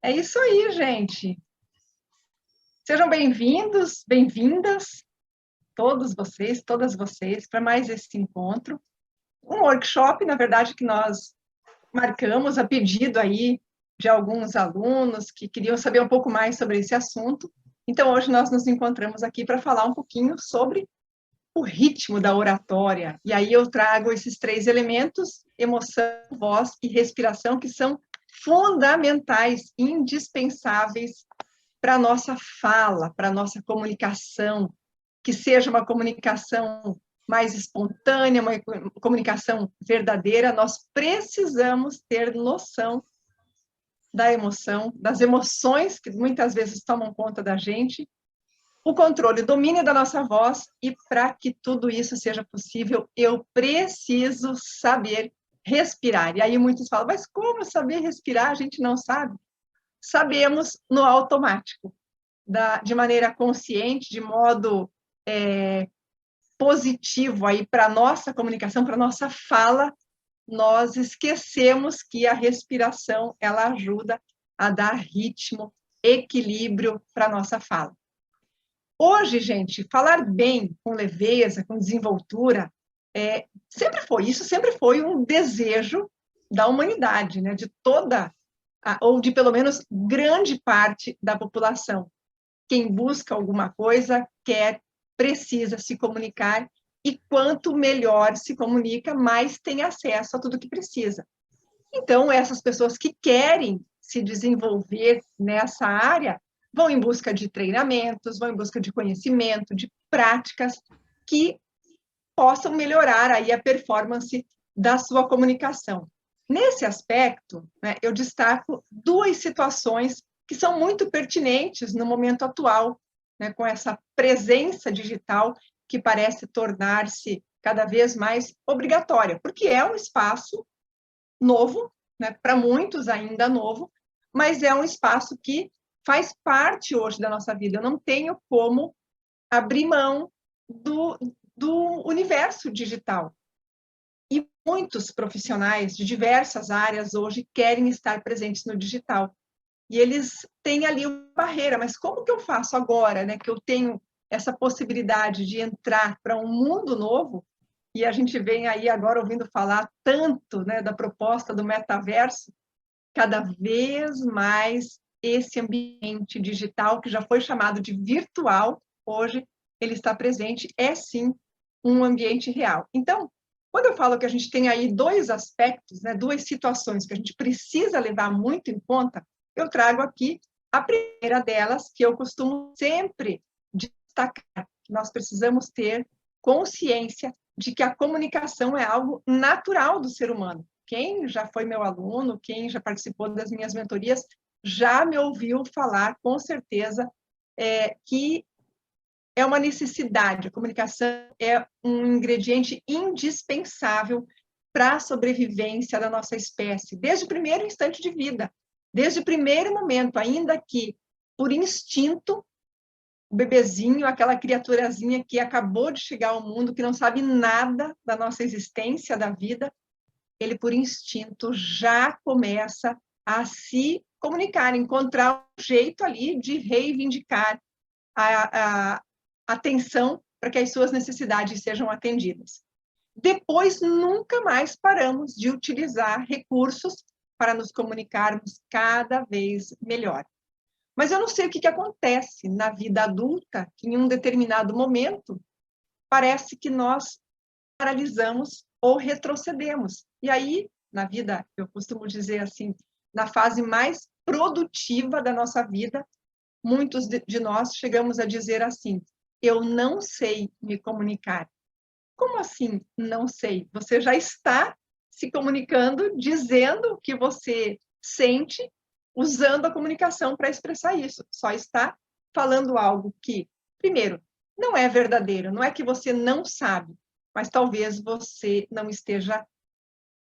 É isso aí, gente. Sejam bem-vindos, bem-vindas, todas vocês, para mais esse encontro. Um workshop, na verdade, que nós marcamos a pedido aí de alguns alunos que queriam saber um pouco mais sobre esse assunto. Então, hoje nós nos encontramos aqui para falar um pouquinho sobre o ritmo da oratória. E aí eu trago esses 3 elementos: emoção, voz e respiração, que são fundamentais, indispensáveis para a nossa fala, para a nossa comunicação, que seja uma comunicação mais espontânea, uma comunicação verdadeira. Nós precisamos ter noção da emoção, das emoções que muitas vezes tomam conta da gente, o controle, o domínio da nossa voz, e para que tudo isso seja possível, eu preciso saber respirar. E aí muitos falam, mas como saber respirar? A gente não sabe. Sabemos no automático, de maneira consciente, de modo positivo aí para a nossa comunicação, para a nossa fala. Nós esquecemos que a respiração, ela ajuda a dar ritmo, equilíbrio para a nossa fala. Hoje, gente, falar bem, com leveza, com desenvoltura, sempre foi um desejo da humanidade, né? De toda, ou de pelo menos grande parte da população. Quem busca alguma coisa, precisa se comunicar, e quanto melhor se comunica, mais tem acesso a tudo que precisa. Então, essas pessoas que querem se desenvolver nessa área vão em busca de treinamentos, vão em busca de conhecimento, de práticas que possam melhorar aí a performance da sua comunicação. Nesse aspecto, né, eu destaco 2 situações que são muito pertinentes no momento atual, né, com essa presença digital que parece tornar-se cada vez mais obrigatória, porque é um espaço novo, né, para muitos ainda novo, mas é um espaço que faz parte hoje da nossa vida. Eu não tenho como abrir mão do universo digital. E muitos profissionais de diversas áreas hoje querem estar presentes no digital. E eles têm ali uma barreira, mas como que eu faço agora, né, que eu tenho essa possibilidade de entrar para um mundo novo? E a gente vem aí agora ouvindo falar tanto, né, da proposta do metaverso. Cada vez mais esse ambiente digital, que já foi chamado de virtual, hoje ele está presente, é sim um ambiente real. Então, quando eu falo que a gente tem aí 2 aspectos, né, 2 situações que a gente precisa levar muito em conta, eu trago aqui a primeira delas, que eu costumo sempre destacar: nós precisamos ter consciência de que a comunicação é algo natural do ser humano. Quem já foi meu aluno, quem já participou das minhas mentorias, já me ouviu falar, com certeza, que é uma necessidade. A comunicação é um ingrediente indispensável para a sobrevivência da nossa espécie, desde o primeiro instante de vida, desde o primeiro momento, ainda que por instinto, o bebezinho, aquela criaturazinha que acabou de chegar ao mundo, que não sabe nada da nossa existência, da vida, ele, por instinto, já começa a se comunicar, encontrar um jeito ali de reivindicar a atenção para que as suas necessidades sejam atendidas. Depois, nunca mais paramos de utilizar recursos para nos comunicarmos cada vez melhor. Mas eu não sei o que acontece na vida adulta, que em um determinado momento parece que nós paralisamos ou retrocedemos. E aí, na vida, eu costumo dizer assim, na fase mais produtiva da nossa vida, muitos de nós chegamos a dizer assim: eu não sei me comunicar. Como assim não sei? Você já está se comunicando, dizendo o que você sente, usando a comunicação para expressar isso. Só está falando algo que, primeiro, não é verdadeiro. Não é que você não sabe, mas talvez você não esteja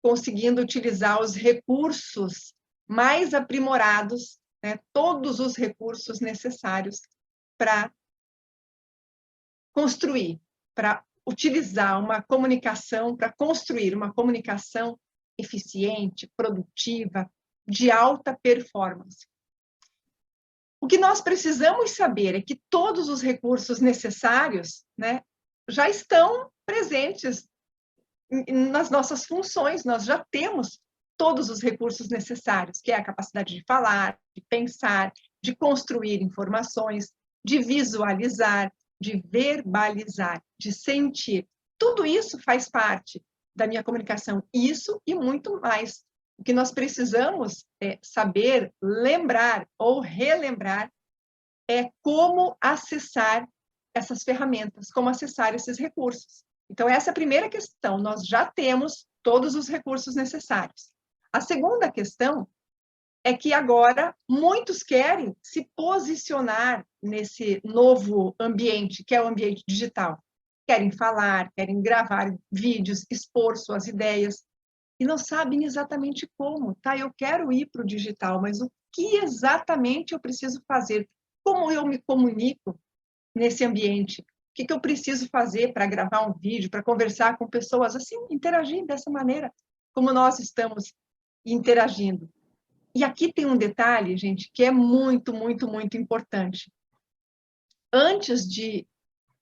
conseguindo utilizar os recursos mais aprimorados, né, todos os recursos necessários para construir, para utilizar uma comunicação, para construir uma comunicação eficiente, produtiva, de alta performance. O que nós precisamos saber é que todos os recursos necessários, né, já estão presentes nas nossas funções, nós já temos todos os recursos necessários, que é a capacidade de falar, de pensar, de construir informações, de visualizar, de verbalizar, de sentir. Tudo isso faz parte da minha comunicação, isso e muito mais. O que nós precisamos saber, lembrar ou relembrar é como acessar essas ferramentas, como acessar esses recursos. Então, essa é a primeira questão, nós já temos todos os recursos necessários. A segunda questão é que agora muitos querem se posicionar nesse novo ambiente, que é o ambiente digital. Querem falar, querem gravar vídeos, expor suas ideias, e não sabem exatamente como, tá? Eu quero ir para o digital, mas o que exatamente eu preciso fazer? Como eu me comunico nesse ambiente? O que eu preciso fazer para gravar um vídeo, para conversar com pessoas, assim, interagir dessa maneira, como nós estamos interagindo. E aqui tem um detalhe, gente, que é muito, muito, muito importante. Antes de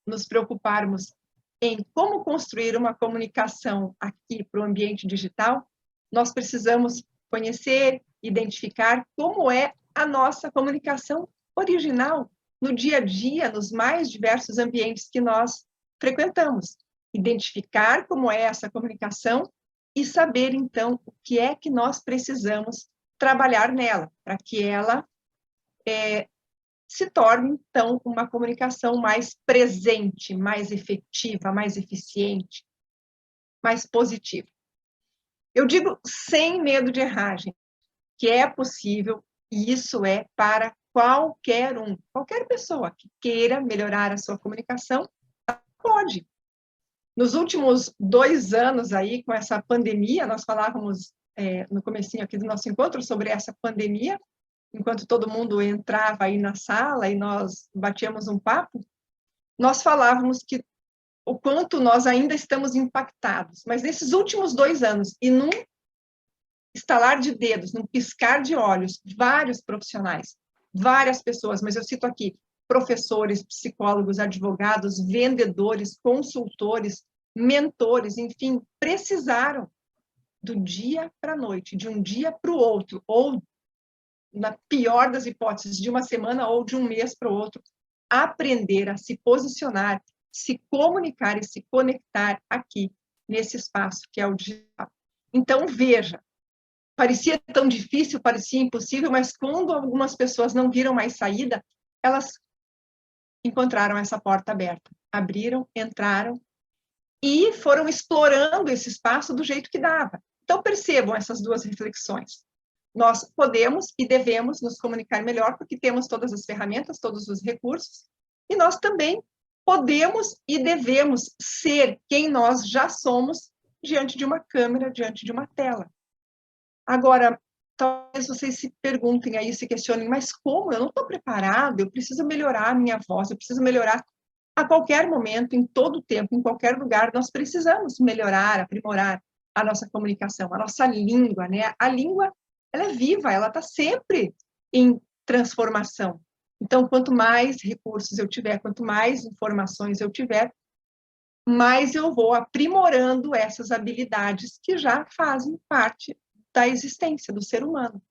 nos preocuparmos em como construir uma comunicação aqui para o ambiente digital, nós precisamos conhecer, identificar como é a nossa comunicação original no dia a dia, nos mais diversos ambientes que nós frequentamos. Identificar como é essa comunicação e saber, então, o que é que nós precisamos trabalhar nela, para que ela se torne, então, uma comunicação mais presente, mais efetiva, mais eficiente, mais positiva. Eu digo sem medo de errar, gente, que é possível, e isso é para qualquer um, qualquer pessoa que queira melhorar a sua comunicação, pode. Nos últimos 2 anos aí, com essa pandemia, nós falávamos no comecinho aqui do nosso encontro sobre essa pandemia, enquanto todo mundo entrava aí na sala e nós batíamos um papo, nós falávamos que o quanto nós ainda estamos impactados, mas nesses últimos 2 anos, e num estalar de dedos, num piscar de olhos, vários profissionais, várias pessoas, mas eu cito aqui professores, psicólogos, advogados, vendedores, consultores, mentores, enfim, precisaram do dia para a noite, de um dia para o outro, ou na pior das hipóteses, de uma semana ou de um mês para o outro, aprender a se posicionar, se comunicar e se conectar aqui, nesse espaço que é o digital. Então, veja, parecia tão difícil, parecia impossível, mas quando algumas pessoas não viram mais saída, elas encontraram essa porta aberta, abriram, entraram e foram explorando esse espaço do jeito que dava. Então, percebam essas duas reflexões. Nós podemos e devemos nos comunicar melhor porque temos todas as ferramentas, todos os recursos, e nós também podemos e devemos ser quem nós já somos diante de uma câmera, diante de uma tela. Agora, talvez vocês se perguntem aí, se questionem, mas como? Eu não estou preparado, eu preciso melhorar a minha voz, eu preciso melhorar a qualquer momento, em todo tempo, em qualquer lugar, nós precisamos melhorar, aprimorar a nossa comunicação, a nossa língua, né? A língua, ela é viva, ela está sempre em transformação. Então, quanto mais recursos eu tiver, quanto mais informações eu tiver, mais eu vou aprimorando essas habilidades que já fazem parte da existência do ser humano.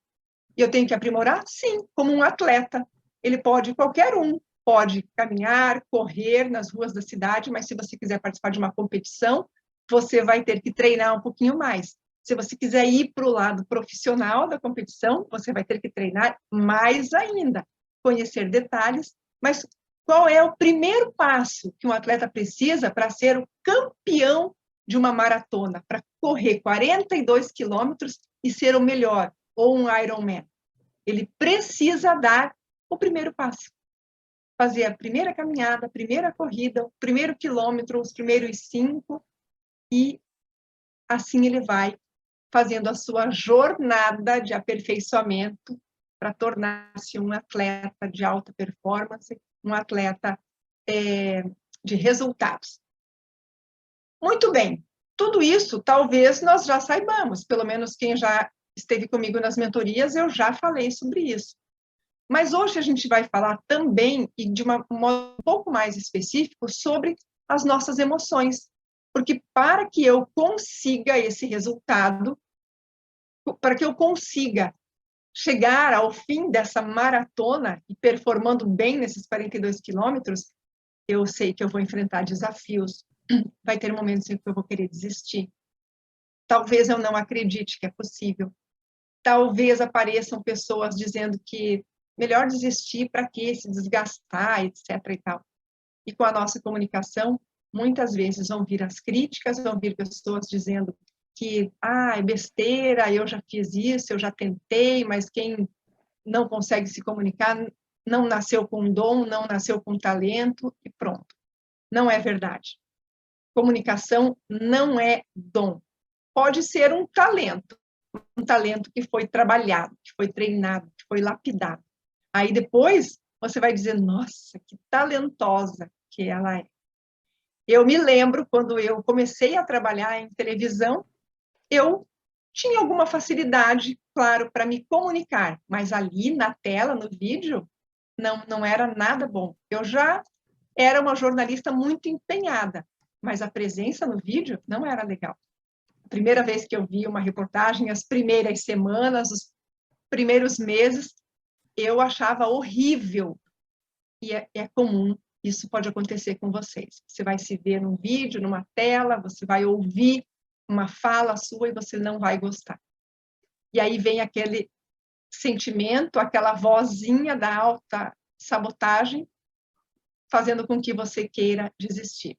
E eu tenho que aprimorar? Sim, como um atleta. Ele pode, qualquer um, pode caminhar, correr nas ruas da cidade, mas se você quiser participar de uma competição, você vai ter que treinar um pouquinho mais. Se você quiser ir para o lado profissional da competição, você vai ter que treinar mais ainda, conhecer detalhes, mas qual é o primeiro passo que um atleta precisa para ser o campeão de uma maratona, para correr 42 quilômetros e ser o melhor, ou um Ironman? Ele precisa dar o primeiro passo. Fazer a primeira caminhada, a primeira corrida, o primeiro quilômetro, os primeiros 5, e assim ele vai fazendo a sua jornada de aperfeiçoamento para tornar-se um atleta de alta performance, um atleta de resultados. Muito bem, tudo isso talvez nós já saibamos, pelo menos quem já esteve comigo nas mentorias, eu já falei sobre isso. Mas hoje a gente vai falar também, e de um modo um pouco mais específico, sobre as nossas emoções. Porque para que eu consiga esse resultado, para que eu consiga chegar ao fim dessa maratona e performando bem nesses 42 quilômetros, eu sei que eu vou enfrentar desafios, vai ter momentos em que eu vou querer desistir. Talvez eu não acredite que é possível. Talvez apareçam pessoas dizendo que melhor desistir, para que se desgastar, etc. e tal. E com a nossa comunicação, muitas vezes vão vir as críticas, vão vir pessoas dizendo que, é besteira, eu já fiz isso, eu já tentei, mas quem não consegue se comunicar não nasceu com dom, não nasceu com talento, e pronto. Não é verdade. Comunicação não é dom. Pode ser um talento que foi trabalhado, que foi treinado, que foi lapidado. Aí depois você vai dizer, nossa, que talentosa que ela é. Eu me lembro, quando eu comecei a trabalhar em televisão, eu tinha alguma facilidade, claro, para me comunicar, mas ali na tela, no vídeo, não era nada bom. Eu já era uma jornalista muito empenhada, mas a presença no vídeo não era legal. A primeira vez que eu vi uma reportagem, as primeiras semanas, os primeiros meses, eu achava horrível. E é comum, isso pode acontecer com vocês. Você vai se ver num vídeo, numa tela, você vai ouvir uma fala sua e você não vai gostar. E aí vem aquele sentimento, aquela vozinha da autossabotagem, fazendo com que você queira desistir.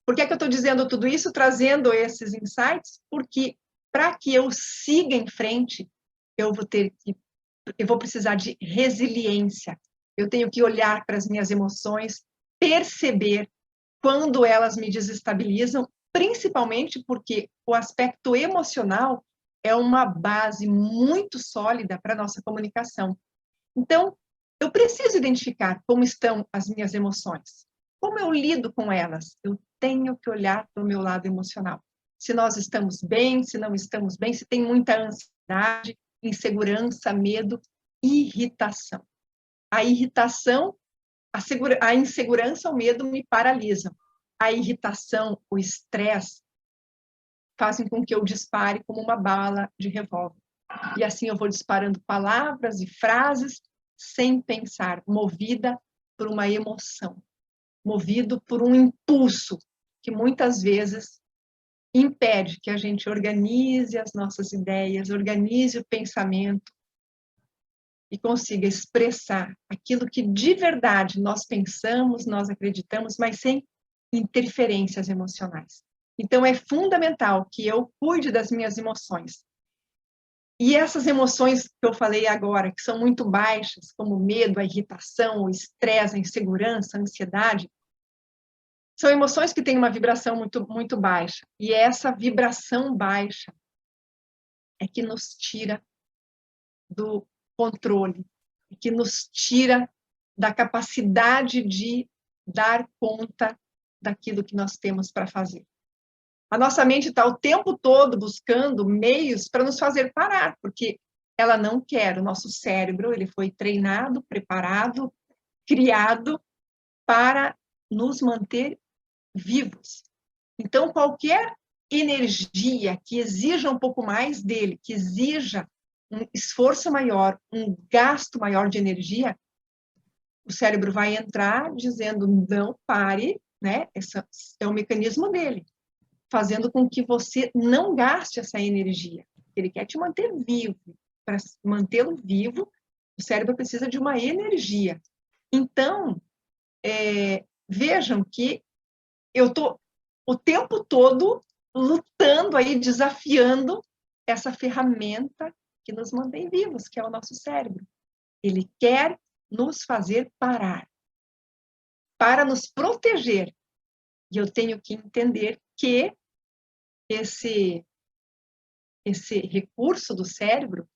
Por que é que eu estou dizendo tudo isso, trazendo esses insights? Porque para que eu siga em frente, eu vou precisar de resiliência. Eu tenho que olhar para as minhas emoções, perceber quando elas me desestabilizam, principalmente porque o aspecto emocional é uma base muito sólida para a nossa comunicação. Então, eu preciso identificar como estão as minhas emoções, como eu lido com elas. Eu tenho que olhar para o meu lado emocional. Se nós estamos bem, se não estamos bem, se tem muita ansiedade, insegurança, medo, irritação. A irritação, a insegurança, o medo me paralisam. A irritação, o estresse, fazem com que eu dispare como uma bala de revólver. E assim eu vou disparando palavras e frases sem pensar, movida por uma emoção, movido por um impulso que muitas vezes impede que a gente organize as nossas ideias, organize o pensamento e consiga expressar aquilo que de verdade nós pensamos, nós acreditamos, mas sem interferências emocionais. Então, é fundamental que eu cuide das minhas emoções. E essas emoções que eu falei agora, que são muito baixas, como o medo, a irritação, o estresse, a insegurança, a ansiedade, são emoções que têm uma vibração muito, muito baixa. E essa vibração baixa é que nos tira do controle, que nos tira da capacidade de dar conta daquilo que nós temos para fazer. A nossa mente está o tempo todo buscando meios para nos fazer parar, porque ela não quer. O nosso cérebro, ele foi treinado, preparado, criado para nos manter vivos. Então, qualquer energia que exija um pouco mais dele, que exija um esforço maior, um gasto maior de energia, o cérebro vai entrar dizendo, não, pare, né? Esse é o mecanismo dele, fazendo com que você não gaste essa energia. Ele quer te manter vivo. Para mantê-lo vivo, o cérebro precisa de uma energia. Então, vejam que eu estou o tempo todo lutando aí, desafiando essa ferramenta que nos mantém vivos, que é o nosso cérebro. Ele quer nos fazer parar, para nos proteger. E eu tenho que entender que esse recurso do cérebro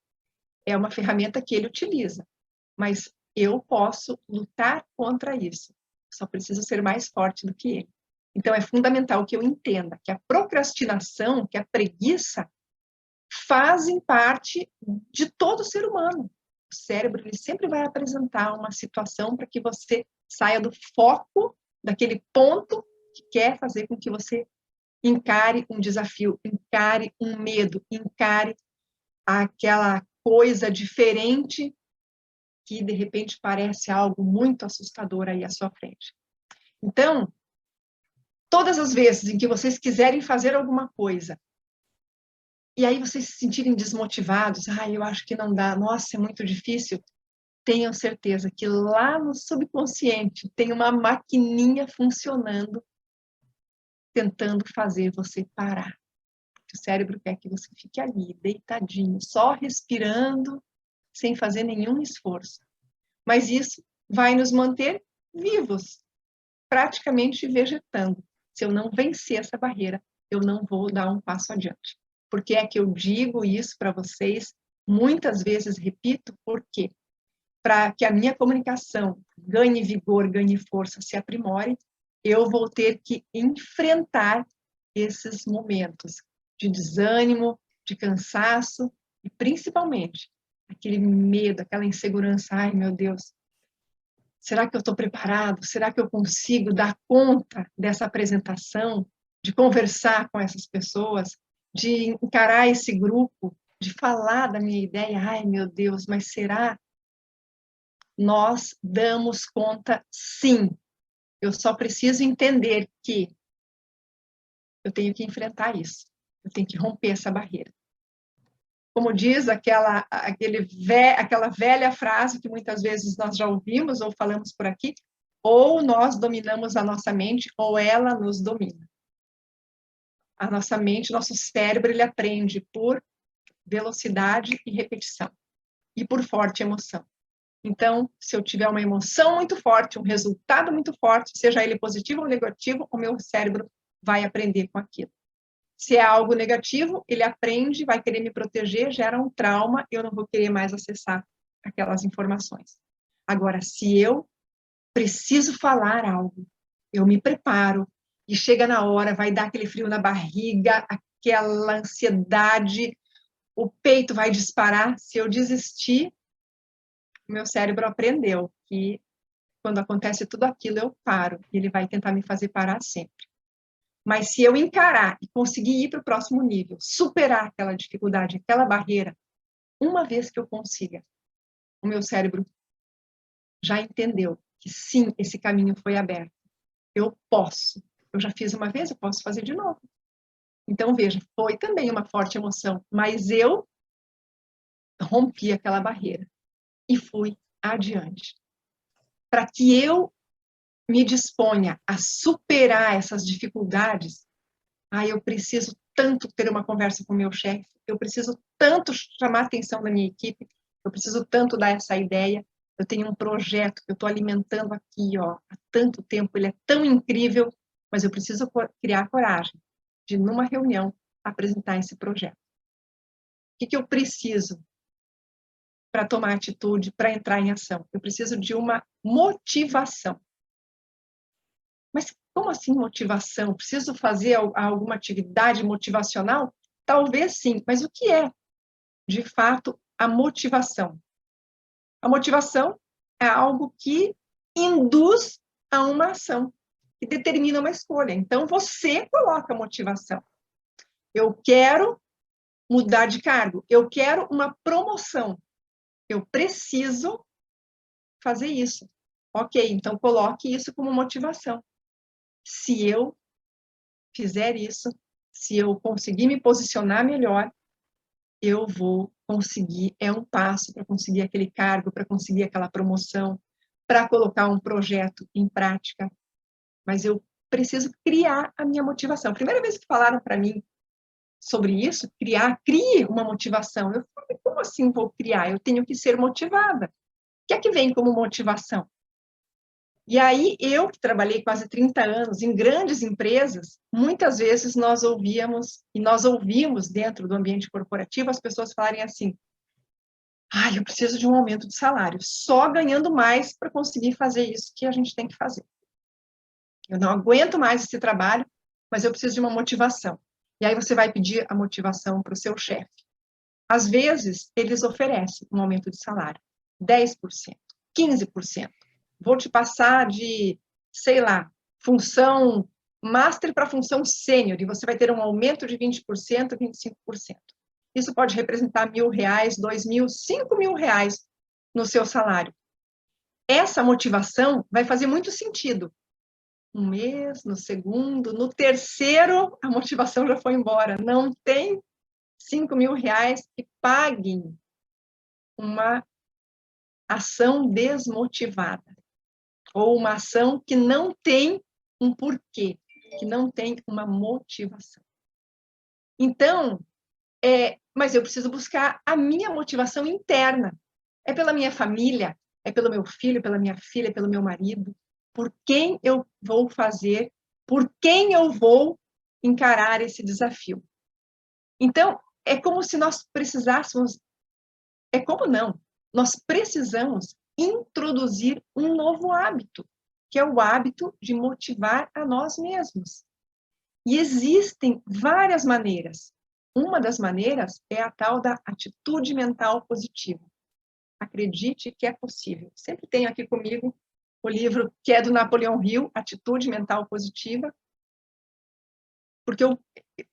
é uma ferramenta que ele utiliza, mas eu posso lutar contra isso. Só preciso ser mais forte do que ele. Então, é fundamental que eu entenda que a procrastinação, que a preguiça, fazem parte de todo ser humano. cérebro ele sempre vai apresentar uma situação para que você saia do foco daquele ponto que quer fazer com que você encare um desafio, encare um medo, encare aquela coisa diferente que, de repente, parece algo muito assustador aí à sua frente. Então, todas as vezes em que vocês quiserem fazer alguma coisa, e aí vocês se sentirem desmotivados, eu acho que não dá, nossa, é muito difícil, tenham certeza que lá no subconsciente tem uma maquininha funcionando, tentando fazer você parar. O cérebro quer que você fique ali, deitadinho, só respirando, sem fazer nenhum esforço. Mas isso vai nos manter vivos, praticamente vegetando. Se eu não vencer essa barreira, eu não vou dar um passo adiante. Por que é que eu digo isso para vocês? Muitas vezes repito, por quê? Para que a minha comunicação ganhe vigor, ganhe força, se aprimore, eu vou ter que enfrentar esses momentos de desânimo, de cansaço e, principalmente, aquele medo, aquela insegurança. Ai, meu Deus, será que eu estou preparado? Será que eu consigo dar conta dessa apresentação, de conversar com essas pessoas, de encarar esse grupo, de falar da minha ideia? Ai, meu Deus, mas será? Nós damos conta, sim. Eu só preciso entender que eu tenho que enfrentar isso. Eu tenho que romper essa barreira. Como diz aquela velha frase que muitas vezes nós já ouvimos ou falamos por aqui, ou nós dominamos a nossa mente, ou ela nos domina. A nossa mente, nosso cérebro, ele aprende por velocidade e repetição, e por forte emoção. Então, se eu tiver uma emoção muito forte, um resultado muito forte, seja ele positivo ou negativo, o meu cérebro vai aprender com aquilo. Se é algo negativo, ele aprende, vai querer me proteger, gera um trauma, eu não vou querer mais acessar aquelas informações. Agora, se eu preciso falar algo, eu me preparo, e chega na hora, vai dar aquele frio na barriga, aquela ansiedade, o peito vai disparar. Se eu desistir, o meu cérebro aprendeu que quando acontece tudo aquilo, eu paro, e ele vai tentar me fazer parar sempre. Mas se eu encarar e conseguir ir para o próximo nível, superar aquela dificuldade, aquela barreira, uma vez que eu consiga, o meu cérebro já entendeu que sim, esse caminho foi aberto. Eu posso. Eu já fiz uma vez, eu posso fazer de novo. Então, veja, foi também uma forte emoção, mas eu rompi aquela barreira e fui adiante. Para que eu me disponha a superar essas dificuldades, eu preciso tanto ter uma conversa com o meu chefe, eu preciso tanto chamar a atenção da minha equipe, eu preciso tanto dar essa ideia, eu tenho um projeto que eu estou alimentando aqui, há tanto tempo, ele é tão incrível, mas eu preciso criar coragem de, numa reunião, apresentar esse projeto. O que eu preciso para tomar atitude, para entrar em ação? Eu preciso de uma motivação. Mas como assim motivação? Preciso fazer alguma atividade motivacional? Talvez sim, mas o que é, de fato, a motivação? A motivação é algo que induz a uma ação, que determina uma escolha. Então, você coloca a motivação. Eu quero mudar de cargo, eu quero uma promoção, eu preciso fazer isso. Ok, então coloque isso como motivação. Se eu fizer isso, se eu conseguir me posicionar melhor, eu vou conseguir, é um passo para conseguir aquele cargo, para conseguir aquela promoção, para colocar um projeto em prática. Mas eu preciso criar a minha motivação. A primeira vez que falaram para mim sobre isso, crie uma motivação. Eu falei, como assim vou criar? Eu tenho que ser motivada. O que é que vem como motivação? E aí, eu que trabalhei quase 30 anos em grandes empresas, muitas vezes nós ouvimos dentro do ambiente corporativo as pessoas falarem assim, eu preciso de um aumento de salário, só ganhando mais para conseguir fazer isso que a gente tem que fazer. Eu não aguento mais esse trabalho, mas eu preciso de uma motivação. E aí você vai pedir a motivação para o seu chefe. Às vezes, eles oferecem um aumento de salário, 10%, 15%. Vou te passar de, sei lá, função master para função sênior, e você vai ter um aumento de 20%, 25%. Isso pode representar R$1.000, R$2.000, R$5.000 no seu salário. Essa motivação vai fazer muito sentido. Um mês, no segundo, no terceiro, a motivação já foi embora. Não tem R$5.000 que paguem uma ação desmotivada, ou uma ação que não tem um porquê, que não tem uma motivação. Então, mas eu preciso buscar a minha motivação interna. É pela minha família, é pelo meu filho, pela minha filha, pelo meu marido. Por quem eu vou fazer, por quem eu vou encarar esse desafio. Então, é como se nós precisássemos, nós precisamos introduzir um novo hábito, que é o hábito de motivar a nós mesmos. E existem várias maneiras. Uma das maneiras é a tal da atitude mental positiva. Acredite que é possível. Sempre tenho aqui comigo o livro que é do Napoleão Hill, Atitude Mental Positiva, porque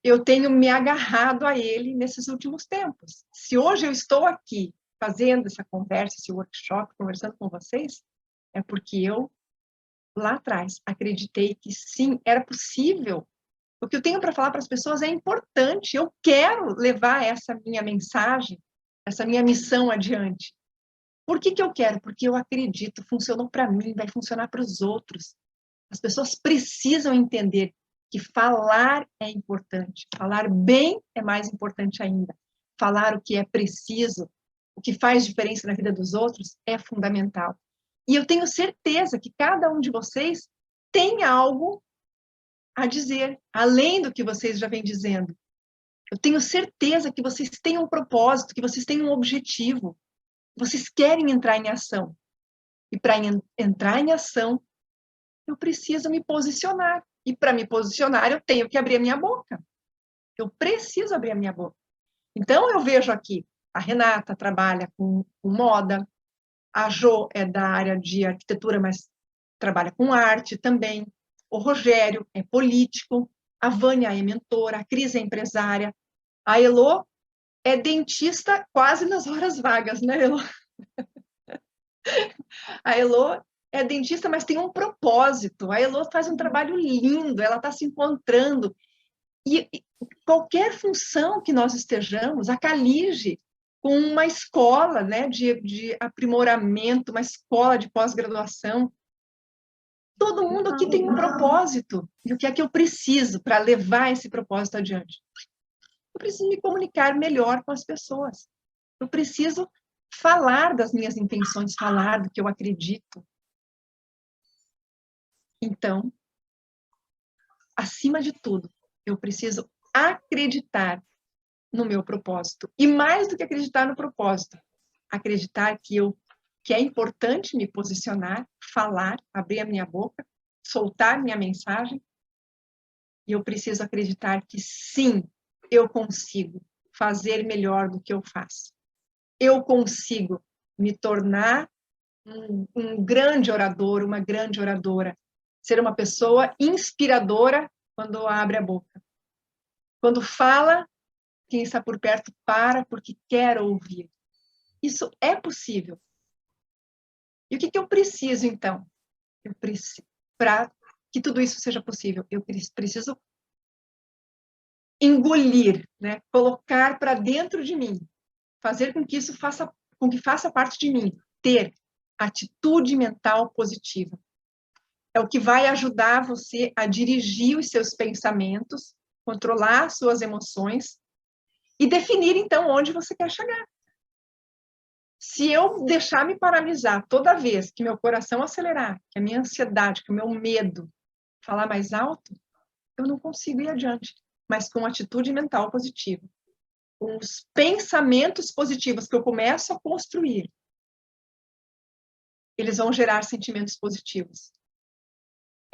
eu tenho me agarrado a ele nesses últimos tempos. Se hoje eu estou aqui fazendo essa conversa, esse workshop, conversando com vocês, é porque eu, lá atrás, acreditei que sim, era possível. O que eu tenho para falar para as pessoas é importante. Eu quero levar essa minha mensagem, essa minha missão adiante. Por que eu quero? Porque eu acredito, funcionou para mim, vai funcionar para os outros. As pessoas precisam entender que falar é importante. Falar bem é mais importante ainda. Falar o que é preciso, o que faz diferença na vida dos outros é fundamental. E eu tenho certeza que cada um de vocês tem algo a dizer, além do que vocês já vêm dizendo. Eu tenho certeza que vocês têm um propósito, que vocês têm um objetivo. Vocês querem entrar em ação. E para entrar em ação, eu preciso me posicionar. E para me posicionar, eu tenho que abrir a minha boca. Eu preciso abrir a minha boca. Então, eu vejo aqui, a Renata trabalha com moda, a Jo é da área de arquitetura, mas trabalha com arte também, o Rogério é político, a Vânia é mentora, a Cris é empresária, a Elô é dentista quase nas horas vagas, né, Elô? A Elô é dentista, mas tem um propósito. A Elô faz um trabalho lindo, ela está se encontrando. E qualquer função que nós estejamos, a Calige, com uma escola, né, de aprimoramento, uma escola de pós-graduação, todo mundo aqui tem um propósito. E o que é que eu preciso para levar esse propósito adiante? Eu preciso me comunicar melhor com as pessoas. Eu preciso falar das minhas intenções, falar do que eu acredito. Então, acima de tudo, eu preciso acreditar no meu propósito. E mais do que acreditar no propósito, acreditar que é importante me posicionar, falar, abrir a minha boca, soltar minha mensagem. E eu preciso acreditar que sim, eu consigo fazer melhor do que eu faço. Eu consigo me tornar um grande orador, uma grande oradora. Ser uma pessoa inspiradora quando abre a boca. Quando fala, quem está por perto para porque quer ouvir. Isso é possível. E o que eu preciso, então? Para que tudo isso seja possível, eu preciso engolir, né? Colocar para dentro de mim, fazer com que isso faça parte de mim, ter atitude mental positiva. É o que vai ajudar você a dirigir os seus pensamentos, controlar suas emoções e definir, então, onde você quer chegar. Se eu deixar me paralisar toda vez que meu coração acelerar, que a minha ansiedade, que o meu medo falar mais alto, eu não consigo ir adiante. Mas com atitude mental positiva, com os pensamentos positivos que eu começo a construir, eles vão gerar sentimentos positivos.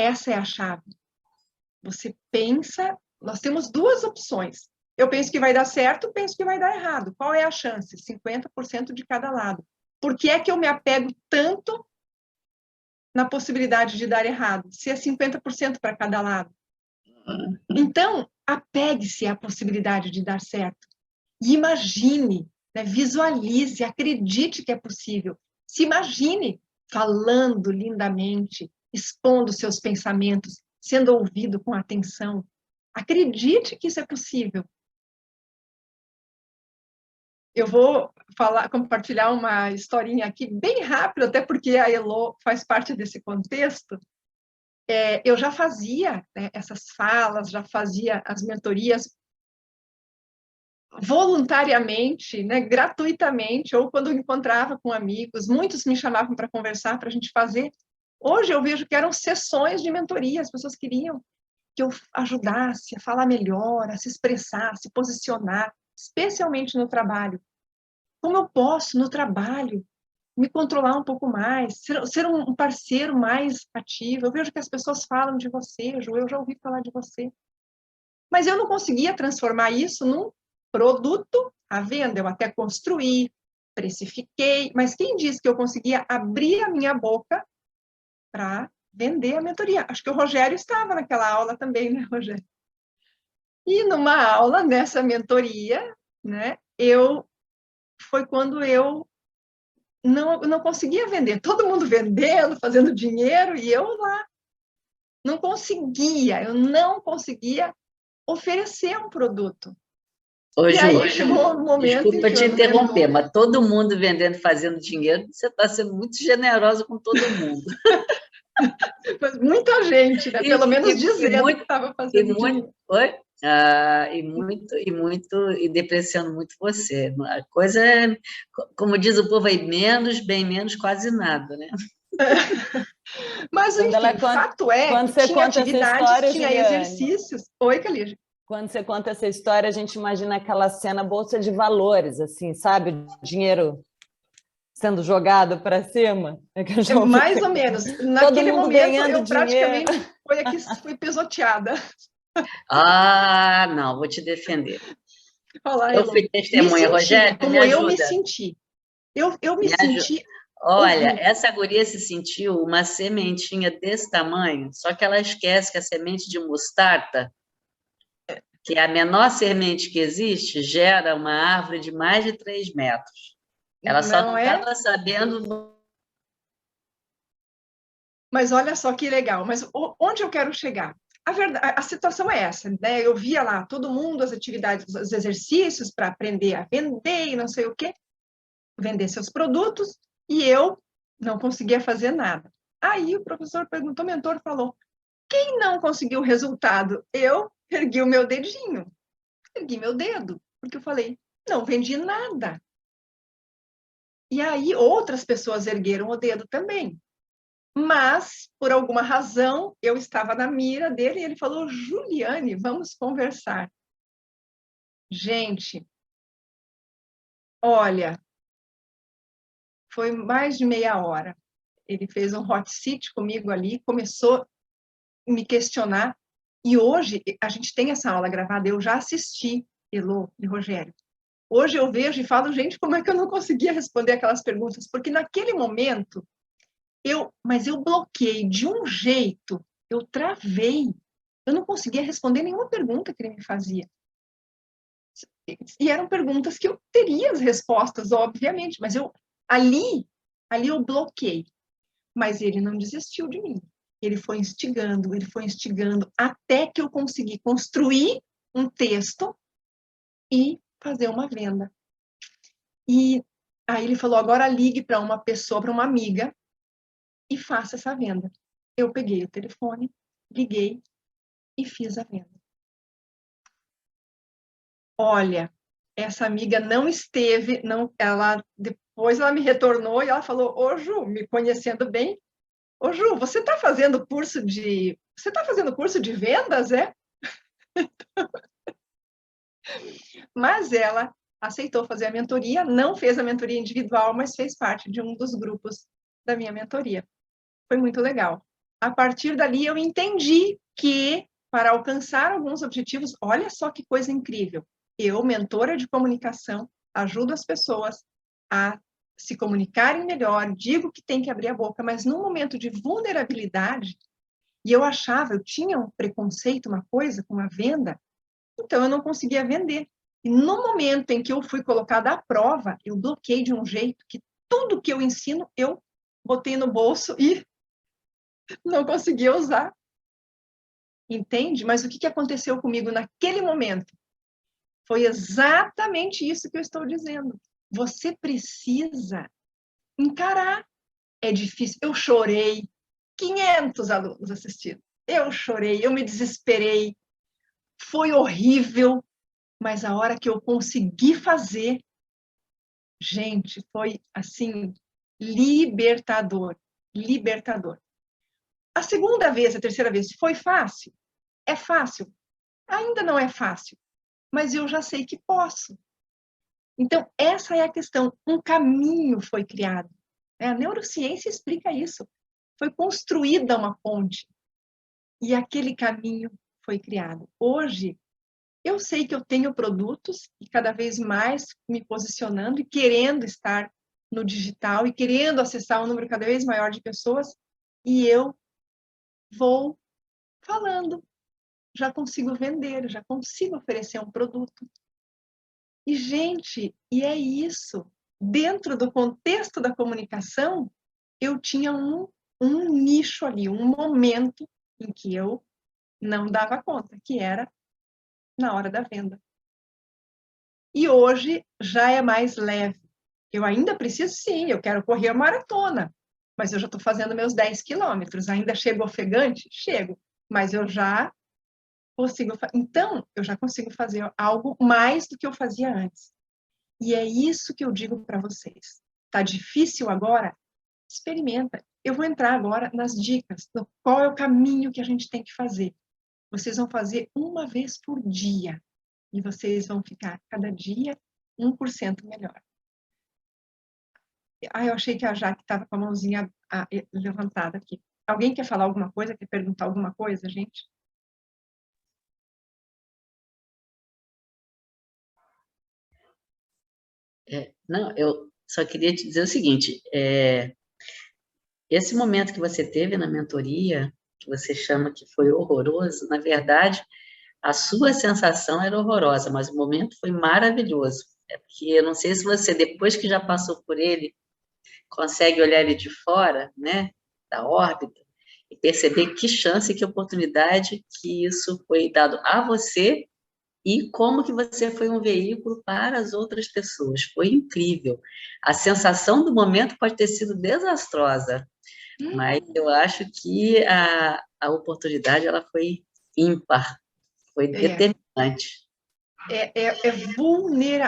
Essa é a chave. Você pensa, nós temos duas opções. Eu penso que vai dar certo, penso que vai dar errado. Qual é a chance? 50% de cada lado. Por que é que eu me apego tanto na possibilidade de dar errado, se é 50% para cada lado? Então, apegue-se à possibilidade de dar certo. E imagine, né, visualize, acredite que é possível. Se imagine falando lindamente, expondo seus pensamentos, sendo ouvido com atenção. Acredite que isso é possível. Eu vou compartilhar uma historinha aqui bem rápida, até porque a Elo faz parte desse contexto. Eu já fazia, né, essas falas, já fazia as mentorias voluntariamente, né, gratuitamente, ou quando eu encontrava com amigos, muitos me chamavam para conversar, para a gente fazer. Hoje eu vejo que eram sessões de mentoria, as pessoas queriam que eu ajudasse a falar melhor, a se expressar, a se posicionar, especialmente no trabalho. Como eu posso, no trabalho, me controlar um pouco mais, ser um parceiro mais ativo? Eu vejo que as pessoas falam de você, Ju, eu já ouvi falar de você. Mas eu não conseguia transformar isso num produto à venda. Eu até construí, precifiquei, mas quem disse que eu conseguia abrir a minha boca para vender a mentoria? Acho que o Rogério estava naquela aula também, né, Rogério? E numa aula, nessa mentoria, né, foi quando eu não conseguia vender. Todo mundo vendendo, fazendo dinheiro, e eu lá eu não conseguia oferecer um produto. Ô, E Ju, aí chegou um momento em desculpa que te o interromper, mentor... mas todo mundo vendendo, fazendo dinheiro, você está sendo muito generosa com todo mundo. Mas muita gente, né? Pelo menos dizendo que estava fazendo dinheiro. Oi? Ah, e depreciando muito você. A coisa é, como diz o povo aí, menos, bem menos, quase nada, né? Mas, enfim, fato é quando que você tinha conta essa atividades, história, tinha Juliane, exercícios. Oi, Calígia. quando você conta essa história, a gente imagina aquela cena bolsa de valores, assim, sabe? O dinheiro sendo jogado para cima. Mais ou menos. Todo Naquele mundo momento, ganhando eu dinheiro. praticamente fui pisoteada. Ah, não, vou te defender. Olá, Eu Elô. fui Me testemunha, senti, Rogério, me como eu me ajuda. senti. Eu me Me ajuda. senti Olha, horrível. essa guria se sentiu uma sementinha desse tamanho, só que ela esquece que a semente de mostarda, que é a menor semente que existe, gera uma árvore de mais de 3 metros. Ela só Não não é? estava sabendo. Mas olha só que legal. Mas onde eu quero chegar? A situação é essa, né? Eu via lá todo mundo, as atividades, os exercícios para aprender a vender e não sei o quê, vender seus produtos, e eu não conseguia fazer nada. Aí o professor perguntou, o mentor falou, quem não conseguiu o resultado? Eu ergui o meu dedinho, ergui meu dedo, porque eu falei, não vendi nada. E aí outras pessoas ergueram o dedo também. Mas, por alguma razão, eu estava na mira dele e ele falou, Juliane, vamos conversar. Gente, olha, foi mais de meia hora. Ele fez um hot seat comigo ali, começou a me questionar. E hoje, a gente tem essa aula gravada, eu já assisti, Elô e Rogério. Hoje eu vejo e falo, gente, como é que eu não conseguia responder aquelas perguntas? Porque naquele momento, mas eu bloqueei de um jeito, eu travei. Eu não conseguia responder nenhuma pergunta que ele me fazia. E eram perguntas que eu teria as respostas, obviamente, mas ali eu bloqueei. Mas ele não desistiu de mim. Ele foi instigando, até que eu consegui construir um texto e fazer uma venda. E aí ele falou, agora ligue para uma pessoa, para uma amiga, e faça essa venda. Eu peguei o telefone, liguei e fiz a venda. Olha, essa amiga não esteve, depois ela me retornou e ela falou, ô Ju, me conhecendo bem, ô Ju, você está fazendo curso de vendas, é? Mas ela aceitou fazer a mentoria, não fez a mentoria individual, mas fez parte de um dos grupos da minha mentoria. Foi muito legal. A partir dali eu entendi que para alcançar alguns objetivos, olha só que coisa incrível. Eu, mentora de comunicação, ajudo as pessoas a se comunicarem melhor, digo que tem que abrir a boca, mas num momento de vulnerabilidade, e eu achava, eu tinha um preconceito, uma coisa com a venda, então eu não conseguia vender. E no momento em que eu fui colocada à prova, eu bloqueei de um jeito que tudo que eu ensino, eu botei no bolso e não conseguia usar. Entende? Mas o que aconteceu comigo naquele momento? Foi exatamente isso que eu estou dizendo. Você precisa encarar. É difícil. Eu chorei. 500 alunos assistindo. Eu chorei, eu me desesperei. Foi horrível. Mas a hora que eu consegui fazer, gente, foi assim, libertador. Libertador. A segunda vez, a terceira vez, foi fácil? É fácil? Ainda não é fácil, mas eu já sei que posso. Então, essa é a questão. Um caminho foi criado. A neurociência explica isso. Foi construída uma ponte. E aquele caminho foi criado. Hoje, eu sei que eu tenho produtos e cada vez mais me posicionando e querendo estar no digital e querendo acessar um número cada vez maior de pessoas. E eu vou falando. Já consigo vender, já consigo oferecer um produto. E, gente, e é isso. Dentro do contexto da comunicação, eu tinha um nicho ali, um momento em que eu não dava conta, que era na hora da venda. E hoje já é mais leve. Eu ainda preciso, sim, eu quero correr a maratona, mas eu já estou fazendo meus 10 quilômetros. Ainda chego ofegante? Chego, mas eu já consigo. Então, eu já consigo fazer algo mais do que eu fazia antes. E é isso que eu digo para vocês. Tá difícil agora? Experimenta. Eu vou entrar agora nas dicas, do qual é o caminho que a gente tem que fazer. Vocês vão fazer uma vez por dia. E vocês vão ficar, cada dia, 1% melhor. Eu achei que a Jaque estava com a mãozinha levantada aqui. Alguém quer falar alguma coisa? Quer perguntar alguma coisa, gente? Não, eu só queria te dizer o seguinte, esse momento que você teve na mentoria, que você chama que foi horroroso, na verdade, a sua sensação era horrorosa, mas o momento foi maravilhoso. É porque eu não sei se você, depois que já passou por ele, consegue olhar ele de fora, né, da órbita, e perceber que chance, que oportunidade que isso foi dado a você e como que você foi um veículo para as outras pessoas. Foi incrível. A sensação do momento pode ter sido desastrosa, mas eu acho que a oportunidade ela foi ímpar, foi determinante.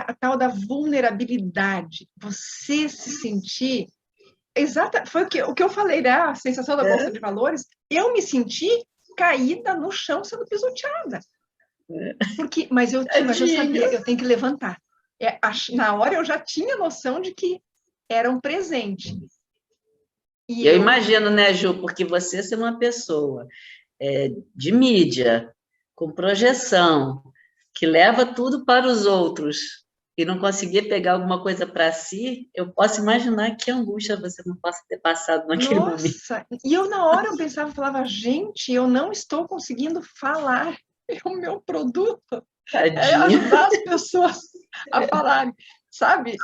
A tal da vulnerabilidade. Você se sentir... foi o que eu falei, né? A sensação da Bolsa de Valores. Eu me senti caída no chão, sendo pisoteada. Mas eu sabia, eu tenho que levantar. Na hora eu já tinha noção de que era um presente. E eu imagino, né, Ju, porque você ser uma pessoa de mídia, com projeção, que leva tudo para os outros e não conseguir pegar alguma coisa para si, eu posso imaginar que angústia você não possa ter passado naquele momento. Nossa, e eu na hora eu pensava, falava, gente, eu não estou conseguindo falar o meu produto. Ajudar as pessoas a falarem, sabe?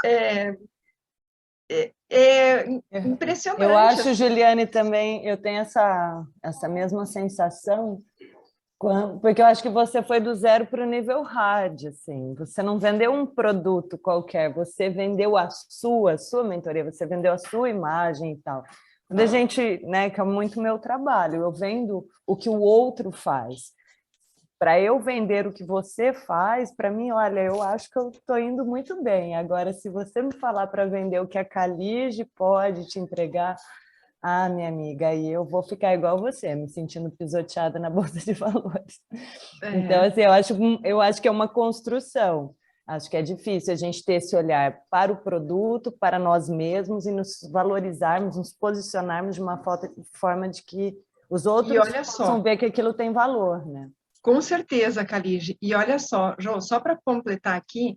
Impressionante. Eu acho, Juliane, também, eu tenho essa mesma sensação, porque eu acho que você foi do zero para o nível hard, assim. Você não vendeu um produto qualquer, você vendeu a sua mentoria, você vendeu a sua imagem e tal. Quando a gente, né, que é muito meu trabalho, eu vendo o que o outro faz. Para eu vender o que você faz, para mim, olha, eu acho que eu estou indo muito bem. Agora, se você me falar para vender o que a Calige pode te entregar, minha amiga, aí eu vou ficar igual você, me sentindo pisoteada na Bolsa de Valores. Então, assim, eu acho que é uma construção. Acho que é difícil a gente ter esse olhar para o produto, para nós mesmos e nos valorizarmos, nos posicionarmos de uma forma de que os outros possam ver que aquilo tem valor, né? Com certeza, Calige. E olha só, Jô, só para completar aqui,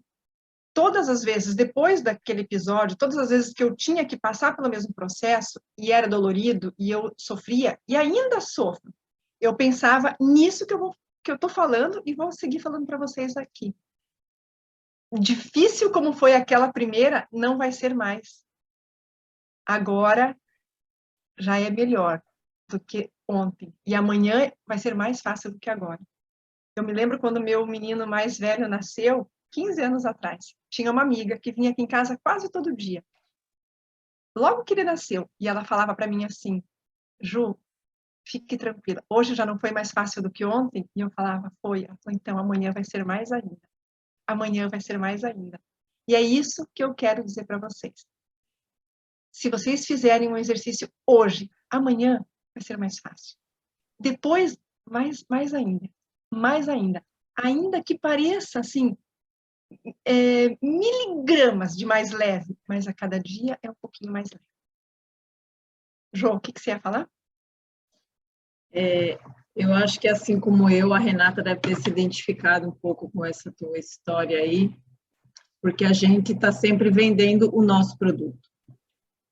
todas as vezes, depois daquele episódio, todas as vezes que eu tinha que passar pelo mesmo processo, e era dolorido, e eu sofria, e ainda sofro, eu pensava nisso que eu estou falando e vou seguir falando para vocês aqui. Difícil como foi aquela primeira, não vai ser mais. Agora já é melhor do que ontem. E amanhã vai ser mais fácil do que agora. Eu me lembro quando meu menino mais velho nasceu, 15 anos atrás. Tinha uma amiga que vinha aqui em casa quase todo dia. Logo que ele nasceu, e ela falava para mim assim, Ju, fique tranquila, hoje já não foi mais fácil do que ontem? E eu falava, foi. Ela falou, então amanhã vai ser mais ainda. Amanhã vai ser mais ainda. E é isso que eu quero dizer para vocês. Se vocês fizerem um exercício hoje, amanhã vai ser mais fácil. Depois, mais ainda. Mais ainda. Ainda que pareça, assim, miligramas de mais leve, mas a cada dia é um pouquinho mais leve. João, o que você ia falar? Eu acho que, assim como eu, a Renata deve ter se identificado um pouco com essa tua história aí, porque a gente está sempre vendendo o nosso produto.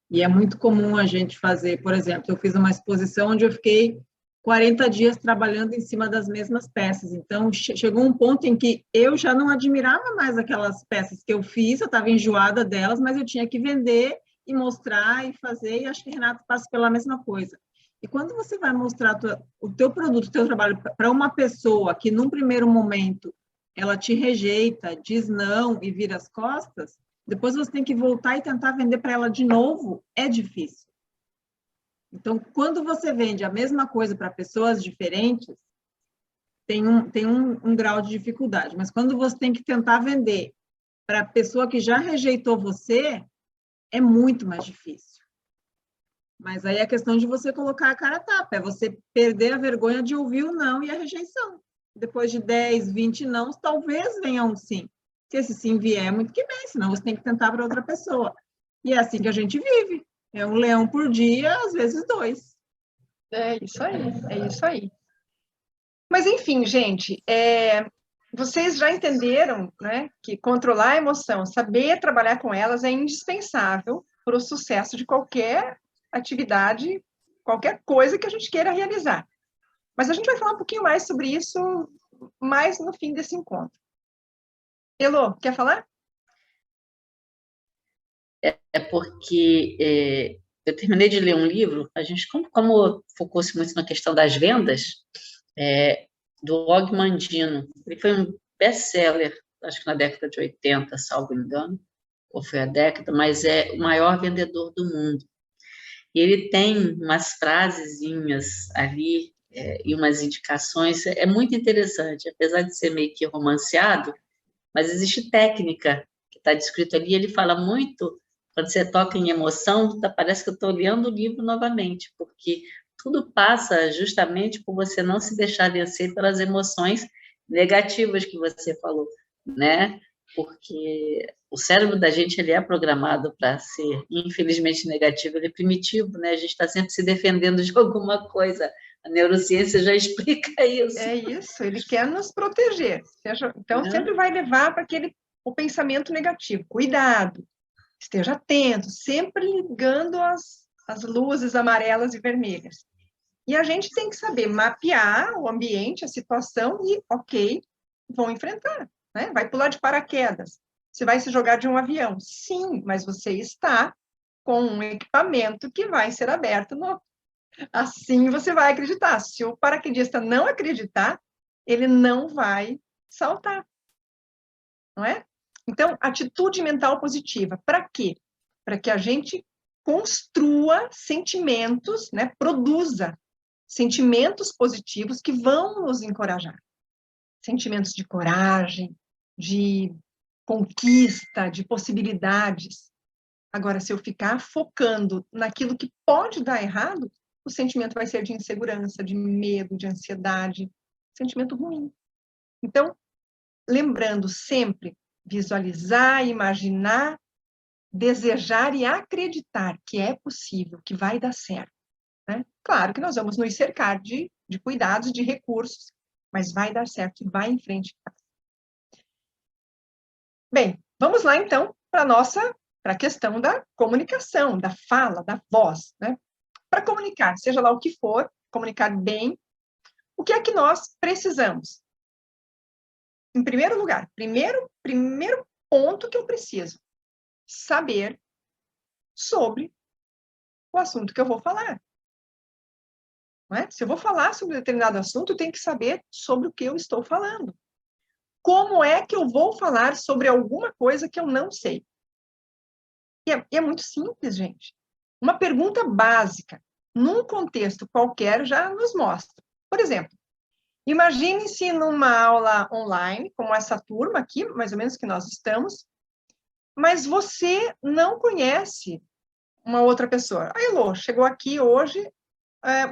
E é muito comum a gente fazer, por exemplo, eu fiz uma exposição onde eu fiquei 40 dias trabalhando em cima das mesmas peças. Então, chegou um ponto em que eu já não admirava mais aquelas peças que eu fiz, eu estava enjoada delas, mas eu tinha que vender e mostrar e fazer, e acho que o Renato passa pela mesma coisa. E quando você vai mostrar o teu produto, o teu trabalho para uma pessoa que, num primeiro momento, ela te rejeita, diz não e vira as costas, depois você tem que voltar e tentar vender para ela de novo, é difícil. Então, quando você vende a mesma coisa para pessoas diferentes, tem um grau de dificuldade. Mas quando você tem que tentar vender para a pessoa que já rejeitou você, é muito mais difícil. Mas aí é questão de você colocar a cara a tapa, é você perder a vergonha de ouvir o não e a rejeição. Depois de 10, 20 não, talvez venha um sim. Se esse sim vier, muito que bem, senão você tem que tentar para outra pessoa. E é assim que a gente vive. É um leão por dia, às vezes 2. É isso aí. Mas, enfim, gente, vocês já entenderam, né, que controlar a emoção, saber trabalhar com elas é indispensável para o sucesso de qualquer atividade, qualquer coisa que a gente queira realizar. Mas a gente vai falar um pouquinho mais sobre isso mais no fim desse encontro. Elô, quer falar? Porque eu terminei de ler um livro, a gente, como focou-se muito na questão das vendas, do Og Mandino. Ele foi um best-seller, acho que na década de 80, salvo engano, ou foi a década, mas é o maior vendedor do mundo. E ele tem umas frasezinhas ali e umas indicações, é muito interessante, apesar de ser meio que romanceado, mas existe técnica que está descrito ali, ele fala muito, quando você toca em emoção, parece que eu estou lendo o livro novamente, porque tudo passa justamente por você não se deixar vencer pelas emoções negativas que você falou, né? Porque o cérebro da gente, ele é programado para ser, infelizmente, negativo, ele é primitivo, né? A gente está sempre se defendendo de alguma coisa. A neurociência já explica isso. É isso, ele quer nos proteger. Então, sempre vai levar para o pensamento negativo. Cuidado, esteja atento, sempre ligando as luzes amarelas e vermelhas. E a gente tem que saber mapear o ambiente, a situação e, ok, vão enfrentar. Né? Vai pular de paraquedas. Você vai se jogar de um avião. Sim, mas você está com um equipamento que vai ser aberto. Assim você vai acreditar. Se o paraquedista não acreditar, ele não vai saltar. Não é? Então, atitude mental positiva. Para quê? Para que a gente construa sentimentos, né? Produza sentimentos positivos que vão nos encorajar. Sentimentos de coragem, de conquista, de possibilidades. Agora, se eu ficar focando naquilo que pode dar errado, o sentimento vai ser de insegurança, de medo, de ansiedade, sentimento ruim. Então, lembrando sempre, visualizar, imaginar, desejar e acreditar que é possível, que vai dar certo. Né? Claro que nós vamos nos cercar de cuidados, de recursos, mas vai dar certo, vai em frente. Bem, Vamos lá, então, para a questão da comunicação, da fala, da voz, né? Para comunicar, seja lá o que for, comunicar bem, o que é que nós precisamos? Em primeiro lugar, primeiro ponto que eu preciso, saber sobre o assunto que eu vou falar. Não é? Se eu vou falar sobre determinado assunto, eu tenho que saber sobre o que eu estou falando. Como é que eu vou falar sobre alguma coisa que eu não sei? E é muito simples, gente. Uma pergunta básica, num contexto qualquer, já nos mostra. Por exemplo, imagine-se numa aula online, como essa turma aqui, mais ou menos que nós estamos, mas você não conhece uma outra pessoa. A Elô chegou aqui hoje,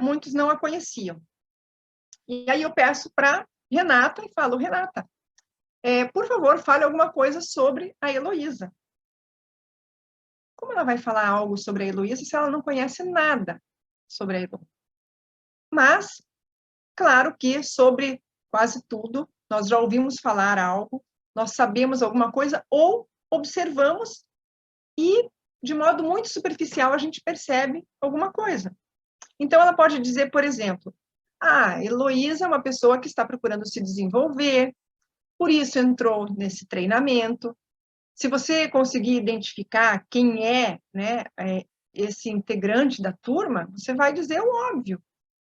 muitos não a conheciam. E aí eu peço para Renata e falo, Renata, por favor, fale alguma coisa sobre a Heloísa. Como ela vai falar algo sobre a Heloísa se ela não conhece nada sobre a Heloísa? Mas, claro que sobre quase tudo, nós já ouvimos falar algo, nós sabemos alguma coisa ou observamos e, de modo muito superficial, a gente percebe alguma coisa. Então, ela pode dizer, por exemplo, Heloísa é uma pessoa que está procurando se desenvolver, por isso entrou nesse treinamento. Se você conseguir identificar quem é, né, esse integrante da turma, você vai dizer o óbvio.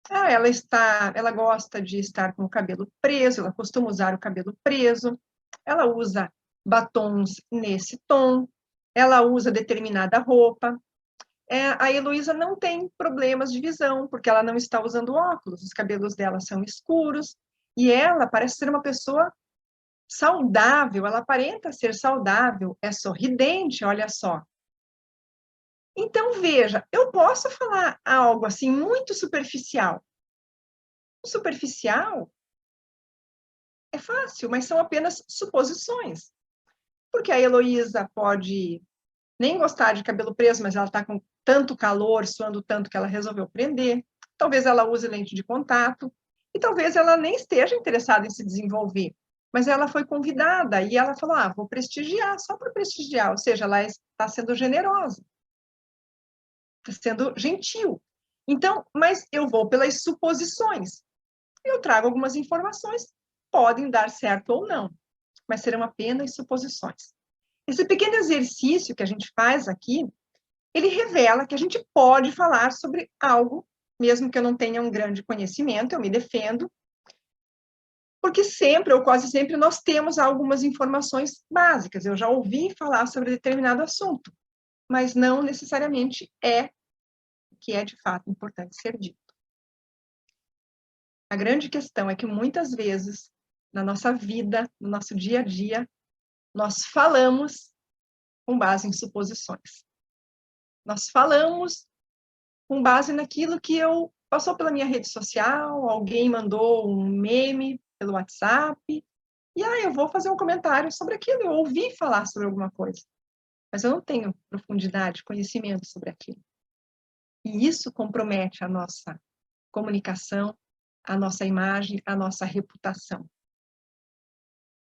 Ela gosta de estar com o cabelo preso, ela costuma usar o cabelo preso, ela usa batons nesse tom, ela usa determinada roupa. A Heloísa não tem problemas de visão, porque ela não está usando óculos, os cabelos dela são escuros, e ela parece ser uma pessoa saudável, ela aparenta ser saudável, é sorridente, olha só. Então, veja, eu posso falar algo assim muito superficial. O superficial é fácil, mas são apenas suposições. Porque a Heloísa pode nem gostar de cabelo preso, mas ela está com tanto calor, suando tanto que ela resolveu prender. Talvez ela use lente de contato. E talvez ela nem esteja interessada em se desenvolver. Mas ela foi convidada e ela falou, vou prestigiar, só para prestigiar. Ou seja, ela está sendo generosa. Está sendo gentil. Então, mas eu vou pelas suposições. Eu trago algumas informações, podem dar certo ou não, mas serão apenas suposições. Esse pequeno exercício que a gente faz aqui, ele revela que a gente pode falar sobre algo, mesmo que eu não tenha um grande conhecimento, eu me defendo, porque sempre, ou quase sempre, nós temos algumas informações básicas. Eu já ouvi falar sobre determinado assunto, mas não necessariamente é o que é de fato importante ser dito. A grande questão é que muitas vezes, na nossa vida, no nosso dia a dia, nós falamos com base em suposições. Nós falamos com base naquilo que passou pela minha rede social, alguém mandou um meme pelo WhatsApp, e eu vou fazer um comentário sobre aquilo, eu ouvi falar sobre alguma coisa, mas eu não tenho profundidade, conhecimento sobre aquilo. E isso compromete a nossa comunicação, a nossa imagem, a nossa reputação.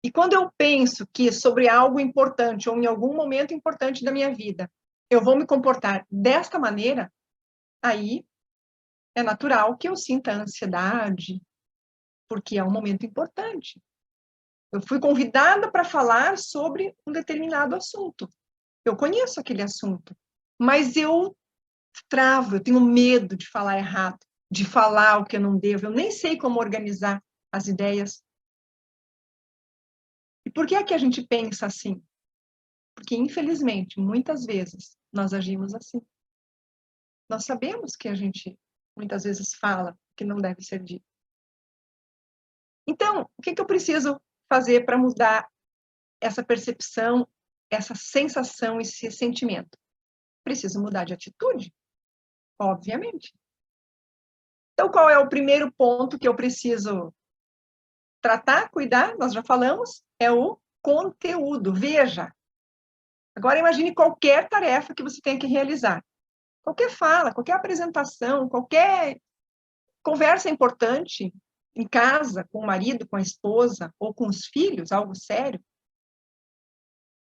E quando eu penso que sobre algo importante, ou em algum momento importante da minha vida, eu vou me comportar desta maneira, aí é natural que eu sinta ansiedade, porque é um momento importante. Eu fui convidada para falar sobre um determinado assunto. Eu conheço aquele assunto, mas eu travo, eu tenho medo de falar errado, de falar o que eu não devo, eu nem sei como organizar as ideias. E por que é que a gente pensa assim? Porque, infelizmente, muitas vezes, nós agimos assim. Nós sabemos que a gente, muitas vezes, fala que não deve ser dito. Então, o que eu preciso fazer para mudar essa percepção, essa sensação, esse sentimento? Preciso mudar de atitude, obviamente. Então, qual é o primeiro ponto que eu preciso tratar, cuidar? Nós já falamos, é o conteúdo. Veja. Agora, imagine qualquer tarefa que você tenha que realizar. Qualquer fala, qualquer apresentação, qualquer conversa importante em casa, com o marido, com a esposa ou com os filhos, algo sério.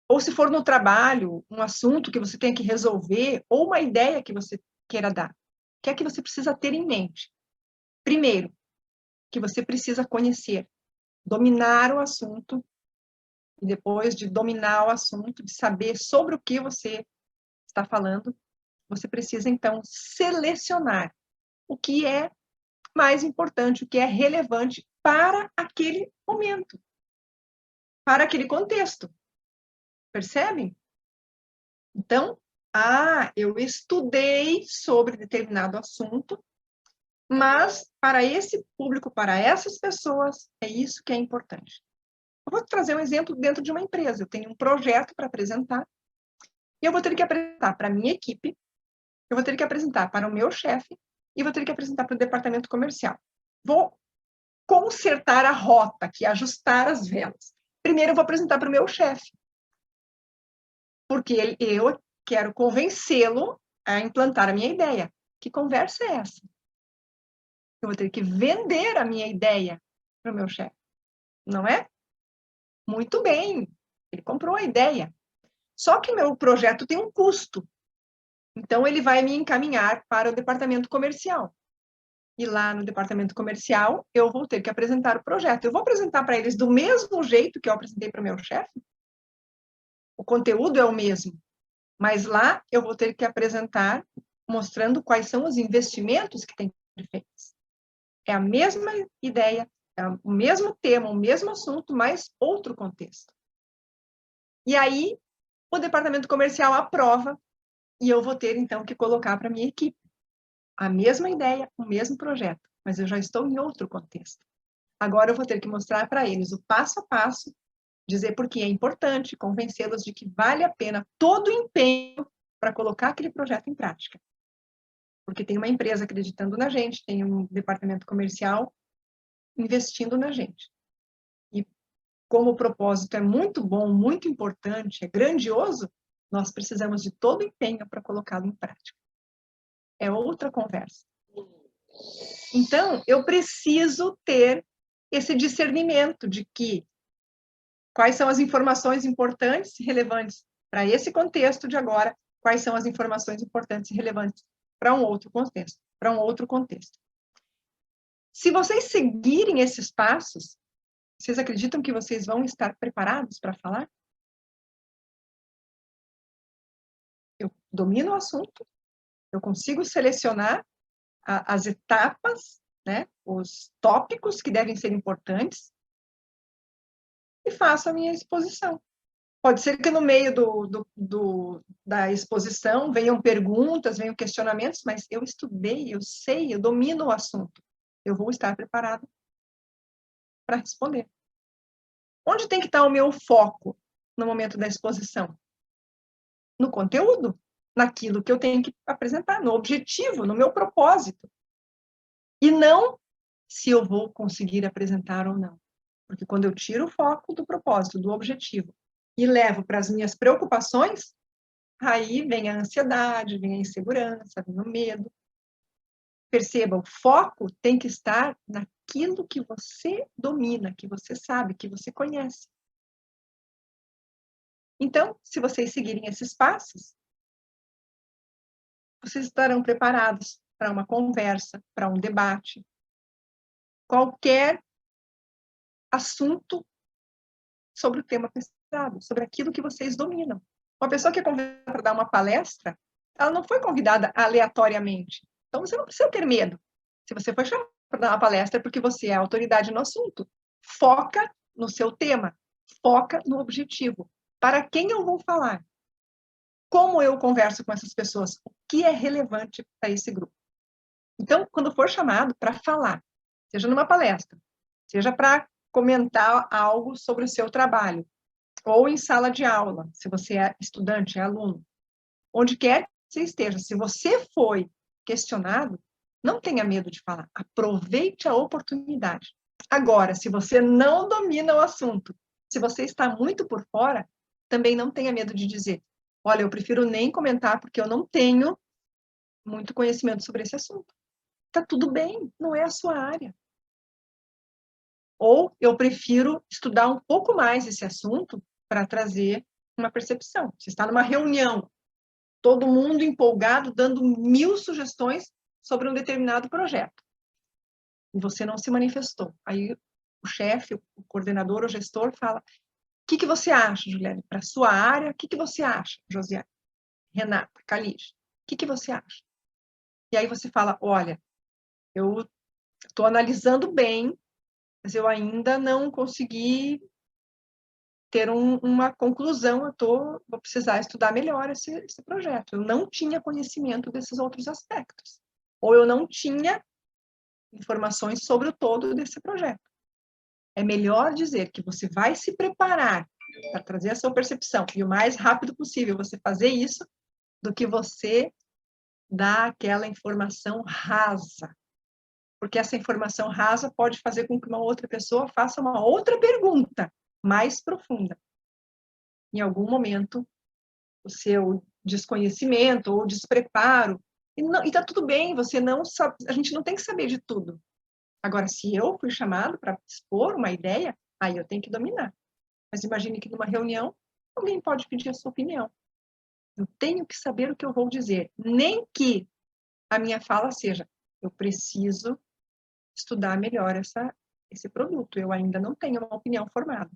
Ou se for no trabalho, um assunto que você tem que resolver, ou uma ideia que você queira dar. O que é que você precisa ter em mente? Primeiro, que você precisa conhecer, dominar o assunto, e depois de dominar o assunto, de saber sobre o que você está falando, você precisa, então, selecionar o que é mais importante, o que é relevante para aquele momento, para aquele contexto. Percebem? Então, eu estudei sobre determinado assunto, mas para esse público, para essas pessoas, é isso que é importante. Eu vou trazer um exemplo dentro de uma empresa. Eu tenho um projeto para apresentar, e eu vou ter que apresentar para a minha equipe, eu vou ter que apresentar para o meu chefe, e vou ter que apresentar para o departamento comercial. Vou consertar a rota aqui, ajustar as velas. Primeiro eu vou apresentar para o meu chefe, porque eu quero convencê-lo a implantar a minha ideia. Que conversa é essa? Eu vou ter que vender a minha ideia para o meu chefe, não é? Muito bem, ele comprou a ideia. Só que meu projeto tem um custo. Então, ele vai me encaminhar para o departamento comercial. E lá no departamento comercial, eu vou ter que apresentar o projeto. Eu vou apresentar para eles do mesmo jeito que eu apresentei para o meu chefe? O conteúdo é o mesmo. Mas lá, eu vou ter que apresentar mostrando quais são os investimentos que têm que ser feitos. É a mesma ideia, é o mesmo tema, o mesmo assunto, mas outro contexto. E aí, o departamento comercial aprova e eu vou ter, então, que colocar para a minha equipe a mesma ideia, o mesmo projeto, mas eu já estou em outro contexto. Agora eu vou ter que mostrar para eles o passo a passo, dizer por que é importante, convencê-los de que vale a pena todo o empenho para colocar aquele projeto em prática. Porque tem uma empresa acreditando na gente, tem um departamento comercial investindo na gente. E como o propósito é muito bom, muito importante, é grandioso, nós precisamos de todo o empenho para colocá-lo em prática. É outra conversa. Então, eu preciso ter esse discernimento de que quais são as informações importantes e relevantes para esse contexto de agora, quais são as informações importantes e relevantes para um outro contexto, Se vocês seguirem esses passos, vocês acreditam que vocês vão estar preparados para falar? Eu domino o assunto, eu consigo selecionar as etapas, né, os tópicos que devem ser importantes, e faço a minha exposição. Pode ser que no meio da exposição venham perguntas, venham questionamentos, mas eu estudei, eu sei, eu domino o assunto. Eu vou estar preparado para responder. Onde tem que estar o meu foco no momento da exposição? No conteúdo, naquilo que eu tenho que apresentar, no objetivo, no meu propósito. E não se eu vou conseguir apresentar ou não. Porque quando eu tiro o foco do propósito, do objetivo, e levo para as minhas preocupações, aí vem a ansiedade, vem a insegurança, vem o medo. Perceba, o foco tem que estar naquilo que você domina, que você sabe, que você conhece. Então, se vocês seguirem esses passos, vocês estarão preparados para uma conversa, para um debate, qualquer assunto sobre o tema pesquisado, sobre aquilo que vocês dominam. Uma pessoa que é convidada para dar uma palestra, ela não foi convidada aleatoriamente. Então, você não precisa ter medo. Se você foi chamado para dar uma palestra, é porque você é autoridade no assunto. Foca no seu tema. Foca no objetivo. Para quem eu vou falar? Como eu converso com essas pessoas? O que é relevante para esse grupo? Então, quando for chamado para falar, seja numa palestra, seja para comentar algo sobre o seu trabalho, ou em sala de aula, se você é estudante, é aluno, onde quer que você esteja, se você foi questionado, não tenha medo de falar, aproveite a oportunidade. Agora, se você não domina o assunto, se você está muito por fora, também não tenha medo de dizer, olha, eu prefiro nem comentar porque eu não tenho muito conhecimento sobre esse assunto. Tá tudo bem, não é a sua área. Ou eu prefiro estudar um pouco mais esse assunto para trazer uma percepção. Você está numa reunião, todo mundo empolgado, dando 1000 sugestões sobre um determinado projeto. E você não se manifestou. Aí o chefe, o coordenador, o gestor fala: o que você acha, Juliane? Para a sua área, o que você acha, Josiane? Renata, Calige, o que você acha? E aí você fala: olha, eu estou analisando bem, mas eu ainda não consegui ter uma conclusão, vou precisar estudar melhor esse projeto. Eu não tinha conhecimento desses outros aspectos. Ou eu não tinha informações sobre o todo desse projeto. É melhor dizer que você vai se preparar para trazer a sua percepção e o mais rápido possível você fazer isso, do que você dar aquela informação rasa. Porque essa informação rasa pode fazer com que uma outra pessoa faça uma outra pergunta mais profunda. Em algum momento, o seu desconhecimento ou despreparo, e está tudo bem, você não sabe, a gente não tem que saber de tudo. Agora, se eu fui chamado para expor uma ideia, aí eu tenho que dominar. Mas imagine que numa reunião, alguém pode pedir a sua opinião. Eu tenho que saber o que eu vou dizer. Nem que a minha fala seja: eu preciso estudar melhor esse produto. Eu ainda não tenho uma opinião formada.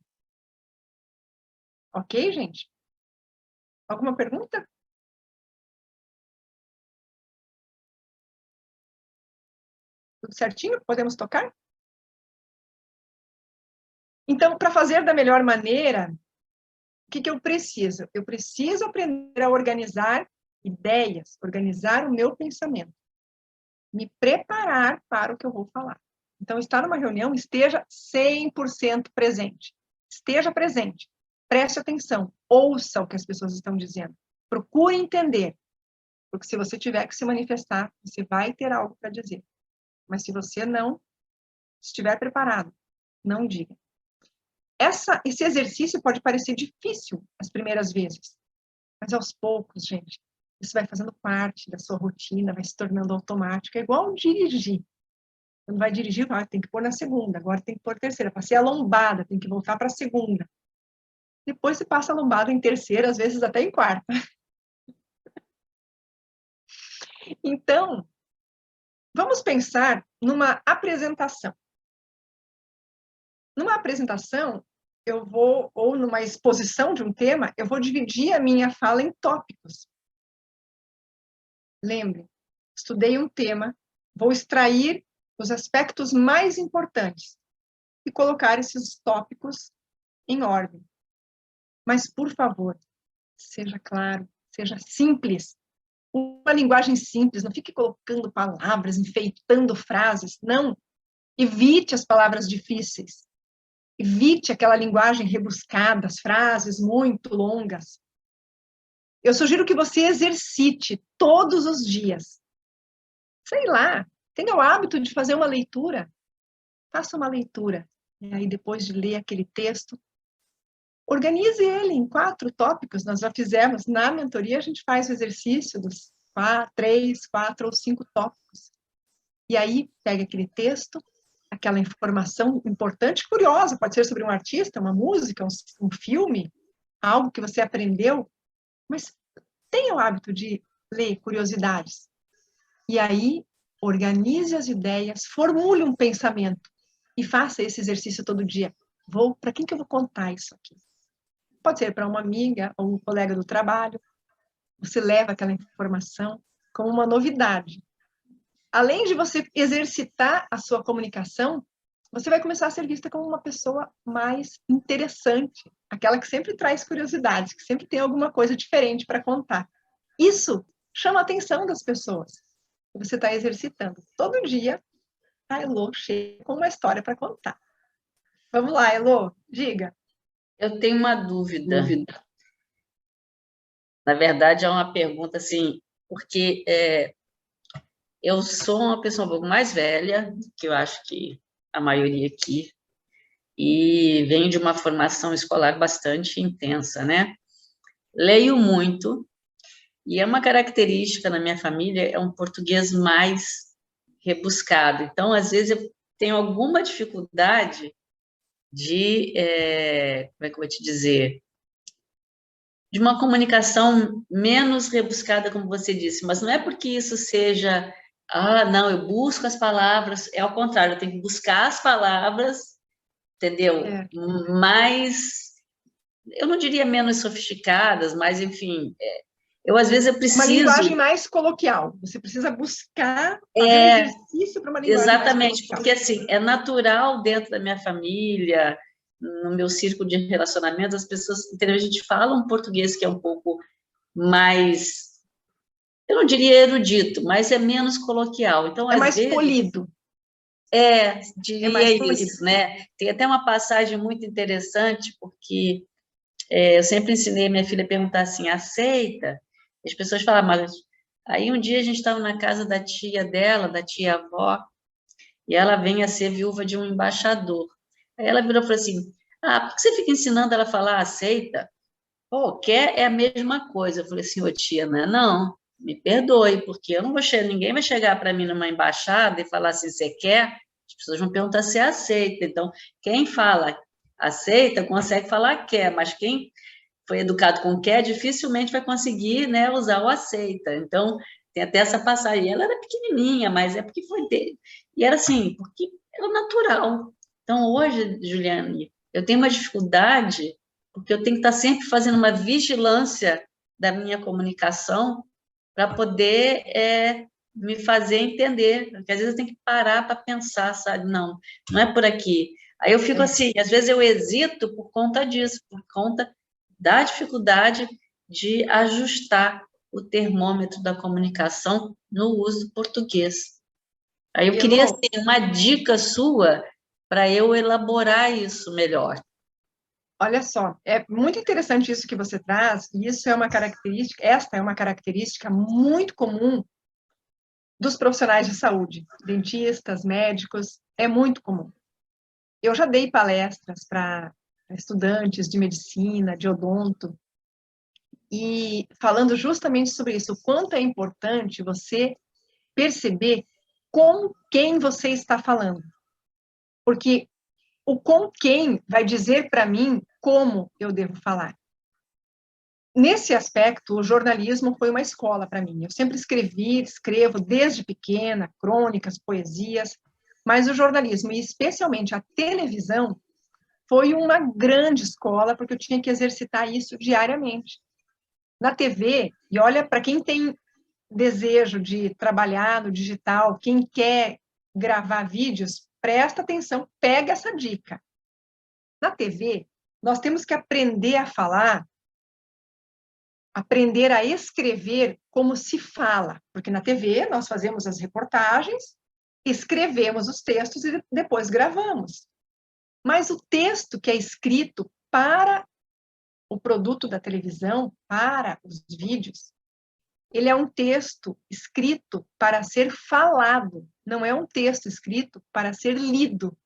Ok, gente? Alguma pergunta? Tudo certinho? Podemos tocar? Então, para fazer da melhor maneira, o que eu preciso? Eu preciso aprender a organizar ideias, organizar o meu pensamento, me preparar para o que eu vou falar. Então, estar numa reunião, esteja 100% presente. Esteja presente. Preste atenção. Ouça o que as pessoas estão dizendo. Procure entender. Porque se você tiver que se manifestar, você vai ter algo para dizer. Mas se você não estiver preparado, não diga. Esse exercício pode parecer difícil as primeiras vezes, mas aos poucos, gente, isso vai fazendo parte da sua rotina, vai se tornando automático. É igual dirigir. Quando vai dirigir, tem que pôr na segunda, agora tem que pôr na terceira. Passei a lombada, tem que voltar para a segunda. Depois você passa a lombada em terceira, às vezes até em quarta. Então, vamos pensar numa apresentação. Numa apresentação, ou numa exposição de um tema, eu vou dividir a minha fala em tópicos. Lembre, estudei um tema, vou extrair os aspectos mais importantes e colocar esses tópicos em ordem. Mas, por favor, seja claro, seja simples. Uma linguagem simples, não fique colocando palavras, enfeitando frases, não. Evite as palavras difíceis. Evite aquela linguagem rebuscada, as frases muito longas. Eu sugiro que você exercite todos os dias. Sei lá, tenha o hábito de fazer uma leitura. Faça uma leitura. E aí, depois de ler aquele texto, organize ele em 4 tópicos. Nós já fizemos na mentoria, a gente faz o exercício dos 3, 4 ou 5 tópicos. E aí, pega aquele texto, aquela informação importante, curiosa, pode ser sobre um artista, uma música, um filme, algo que você aprendeu, mas tenha o hábito de ler curiosidades. E aí, organize as ideias, formule um pensamento e faça esse exercício todo dia. Para quem que eu vou contar isso aqui? Pode ser para uma amiga ou um colega do trabalho. Você leva aquela informação como uma novidade. Além de você exercitar a sua comunicação, você vai começar a ser vista como uma pessoa mais interessante, aquela que sempre traz curiosidades, que sempre tem alguma coisa diferente para contar. Isso chama a atenção das pessoas. Você está exercitando. Todo dia, a Elô chega com uma história para contar. Vamos lá, Elô, diga. Eu tenho uma dúvida. Na verdade, é uma pergunta assim, porque eu sou uma pessoa um pouco mais velha, que eu acho que a maioria aqui, e venho de uma formação escolar bastante intensa, né? Leio muito, e é uma característica na minha família, é um português mais rebuscado. Então, às vezes, eu tenho alguma dificuldade de, como é que eu vou te dizer? de uma comunicação menos rebuscada, como você disse, mas não é porque isso seja, não, eu busco as palavras, é ao contrário, eu tenho que buscar as palavras, entendeu? É. Mais, eu não diria menos sofisticadas, mas, enfim, eu às vezes eu Uma preciso... linguagem mais coloquial. Você precisa buscar, fazer um exercício para uma linguagem mais Exatamente, coloquial. porque assim, é natural dentro da minha família, no meu círculo de relacionamentos, as pessoas, entendeu? A gente fala um português que é um pouco mais, eu não diria erudito, mas é menos coloquial. Então, É às mais vezes, polido. É diria mais polido. isso, né? Tem até uma passagem muito interessante, porque eu sempre ensinei a minha filha a perguntar assim, aceita? As pessoas falam, mas... Aí um dia a gente estava na casa da tia dela, da tia-avó, e ela vem a ser viúva de um embaixador. Aí ela virou e falou assim, por que você fica ensinando ela a falar aceita? Pô, quer é a mesma coisa. Eu falei assim, ô tia, não, me perdoe, porque eu não vou chegar, ninguém vai chegar para mim numa embaixada e falar assim, você quer? As pessoas vão perguntar se aceita. Então, quem fala aceita, consegue falar quer, mas quem foi educado com quer, dificilmente vai conseguir, né, usar o aceita. Então, tem até essa passagem. Ela era pequenininha, mas é porque foi dele. E era assim, porque era natural. Então, hoje, Juliane, eu tenho uma dificuldade, porque eu tenho que estar sempre fazendo uma vigilância da minha comunicação para poder me fazer entender. Porque às vezes eu tenho que parar para pensar, sabe? Não, não é por aqui. Aí eu fico assim, às vezes eu hesito por conta disso, por conta da dificuldade de ajustar o termômetro da comunicação no uso do português. Aí eu queria assim, uma dica sua para eu elaborar isso melhor. Olha só, é muito interessante isso que você traz, e isso é uma característica, esta é uma característica muito comum dos profissionais de saúde, dentistas, médicos, é muito comum. Eu já dei palestras para estudantes de medicina, de odonto, e falando justamente sobre isso, o quanto é importante você perceber com quem você está falando. Porque o com quem vai dizer para mim como eu devo falar. Nesse aspecto, o jornalismo foi uma escola para mim. Eu sempre escrevo desde pequena, crônicas, poesias, mas o jornalismo, e especialmente a televisão, foi uma grande escola, porque eu tinha que exercitar isso diariamente. Na TV, e olha, para quem tem desejo de trabalhar no digital, quem quer gravar vídeos, presta atenção, pega essa dica. Na TV, nós temos que aprender a falar, aprender a escrever como se fala, porque na TV nós fazemos as reportagens, escrevemos os textos e depois gravamos. Mas o texto que é escrito para o produto da televisão, para os vídeos, ele é um texto escrito para ser falado, não é um texto escrito para ser lido.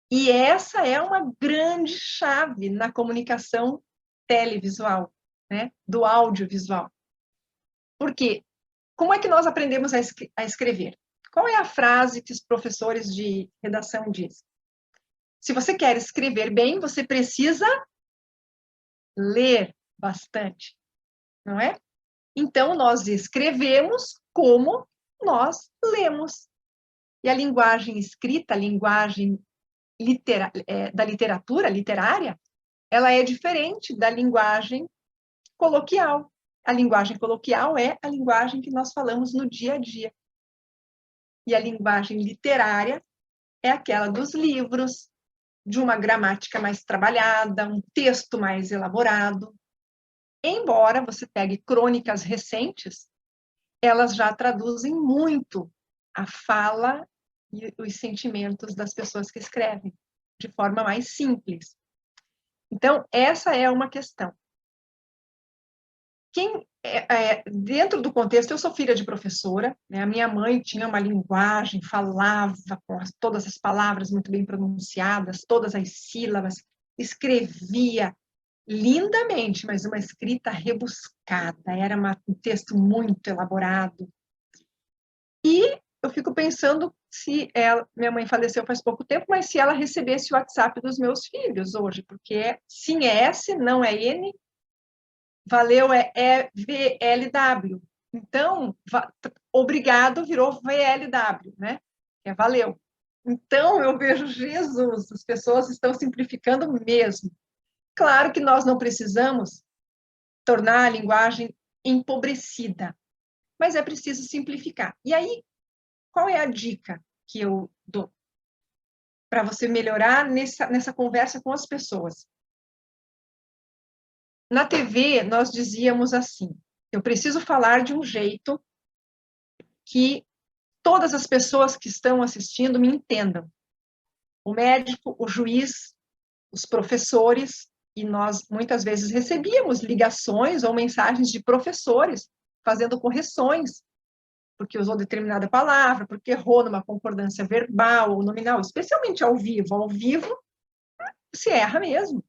E essa é uma grande chave na comunicação televisual, né? Do audiovisual. Porque como é que nós aprendemos a escrever? Qual é a frase que os professores de redação dizem? Se você quer escrever bem, você precisa ler bastante, não é? Então, nós escrevemos como nós lemos. E a linguagem escrita, a linguagem da literatura literária, ela é diferente da linguagem coloquial. A linguagem coloquial é a linguagem que nós falamos no dia a dia. E a linguagem literária é aquela dos livros, de uma gramática mais trabalhada, um texto mais elaborado. Embora você pegue crônicas recentes, elas já traduzem muito a fala e os sentimentos das pessoas que escrevem, de forma mais simples. Então, essa é uma questão. Dentro do contexto, eu sou filha de professora, né? A minha mãe tinha uma linguagem, falava com todas as palavras muito bem pronunciadas, todas as sílabas, escrevia lindamente, mas uma escrita rebuscada, era um texto muito elaborado. E eu fico pensando minha mãe faleceu faz pouco tempo, mas se ela recebesse o WhatsApp dos meus filhos hoje, porque sim é S, não é N, Valeu é VLW. Então, obrigado virou VLW, né? É valeu. Então, eu vejo, Jesus, as pessoas estão simplificando mesmo. Claro que nós não precisamos tornar a linguagem empobrecida, mas é preciso simplificar. E aí, qual é a dica que eu dou para você melhorar nessa conversa com as pessoas? Na TV, nós dizíamos assim, eu preciso falar de um jeito que todas as pessoas que estão assistindo me entendam. O médico, o juiz, os professores, e nós muitas vezes recebíamos ligações ou mensagens de professores fazendo correções, porque usou determinada palavra, porque errou numa concordância verbal ou nominal, especialmente ao vivo. Ao vivo, se erra mesmo,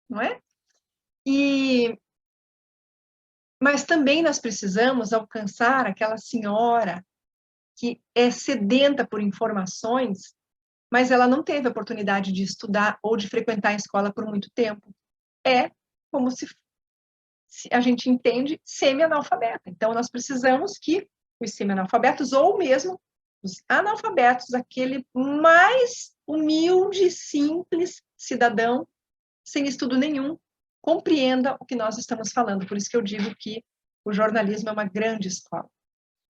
não é? Mas também nós precisamos alcançar aquela senhora que é sedenta por informações, mas ela não teve a oportunidade de estudar ou de frequentar a escola por muito tempo. É como se a gente entende semi-analfabeta. Então, nós precisamos que os semi-analfabetos, ou mesmo os analfabetos, aquele mais humilde, simples cidadão, sem estudo nenhum, compreenda o que nós estamos falando. Por isso que eu digo que o jornalismo é uma grande escola.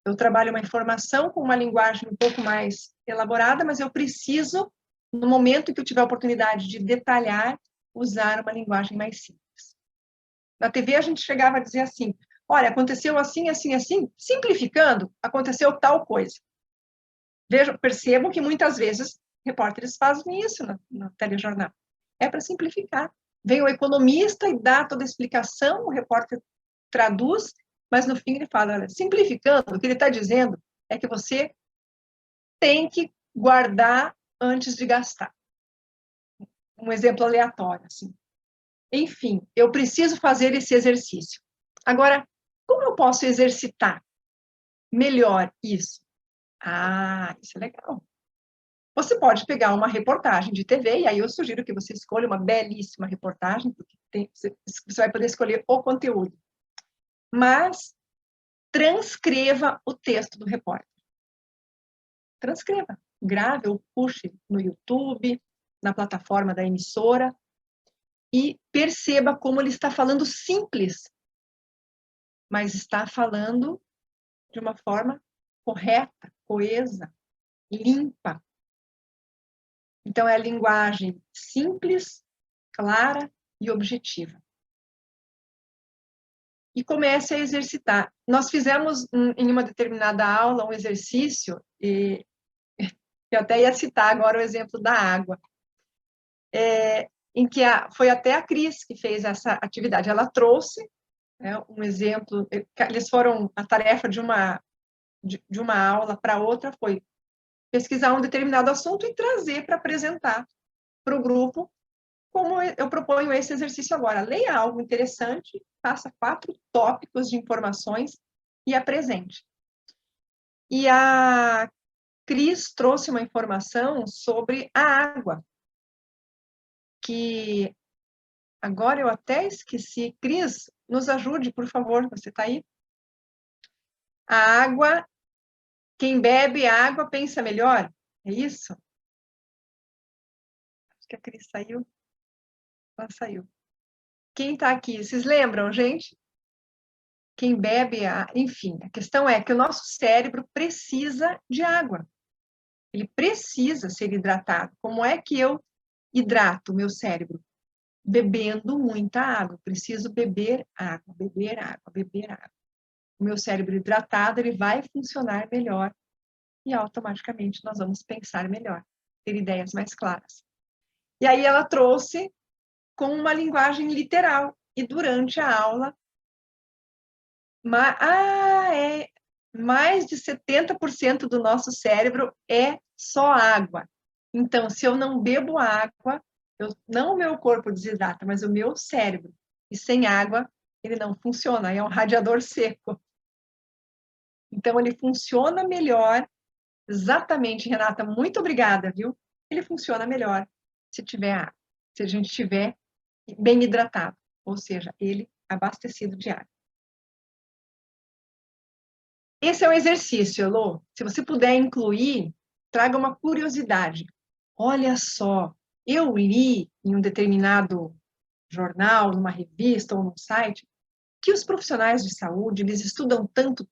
Eu trabalho uma informação com uma linguagem um pouco mais elaborada, mas eu preciso, no momento em que eu tiver a oportunidade de detalhar, usar uma linguagem mais simples. Na TV, a gente chegava a dizer assim, olha, aconteceu assim, assim, assim, simplificando, aconteceu tal coisa. Percebam que muitas vezes repórteres fazem isso no telejornal. É para simplificar. Vem o economista e dá toda a explicação, o repórter traduz, mas no fim ele fala, olha, simplificando, o que ele está dizendo é que você tem que guardar antes de gastar. Um exemplo aleatório, assim. Enfim, eu preciso fazer esse exercício. Agora, como eu posso exercitar melhor isso? Ah, isso é legal. Você pode pegar uma reportagem de TV, e aí eu sugiro que você escolha uma belíssima reportagem, porque você vai poder escolher o conteúdo. Mas transcreva o texto do repórter. Transcreva. Grave ou puxe no YouTube, na plataforma da emissora, e perceba como ele está falando simples, mas está falando de uma forma correta, coesa, limpa. Então, é a linguagem simples, clara e objetiva. E comece a exercitar. Nós fizemos, em uma determinada aula, um exercício, e eu até ia citar agora o exemplo da água, em que foi até a Cris que fez essa atividade. Ela trouxe um exemplo, eles foram, a tarefa de uma aula para outra foi pesquisar um determinado assunto e trazer para apresentar para o grupo, como eu proponho esse exercício agora. Leia algo interessante, faça 4 tópicos de informações e apresente. E a Cris trouxe uma informação sobre a água, que agora eu até esqueci. Cris, nos ajude, por favor, você está aí? A água, quem bebe água pensa melhor, é isso? Acho que a Cris saiu. Ela saiu. Quem está aqui? Vocês lembram, gente? Quem bebe, enfim, a questão é que o nosso cérebro precisa de água. Ele precisa ser hidratado. Como é que eu hidrato o meu cérebro? Bebendo muita água. Preciso beber água, beber água, beber água. O meu cérebro hidratado, ele vai funcionar melhor e automaticamente nós vamos pensar melhor, ter ideias mais claras. E aí ela trouxe com uma linguagem literal. E durante a aula, mais de 70% do nosso cérebro é só água. Então, se eu não bebo água, não o meu corpo desidrata, mas o meu cérebro. E sem água, ele não funciona, é um radiador seco. Então, ele funciona melhor, exatamente, Renata, muito obrigada, viu? Ele funciona melhor se tiver água, se a gente estiver bem hidratado, ou seja, ele abastecido de água. Esse é um exercício, Elô. Se você puder incluir, traga uma curiosidade. Olha só, eu li em um determinado jornal, numa revista ou num site, que os profissionais de saúde, eles estudam tanto,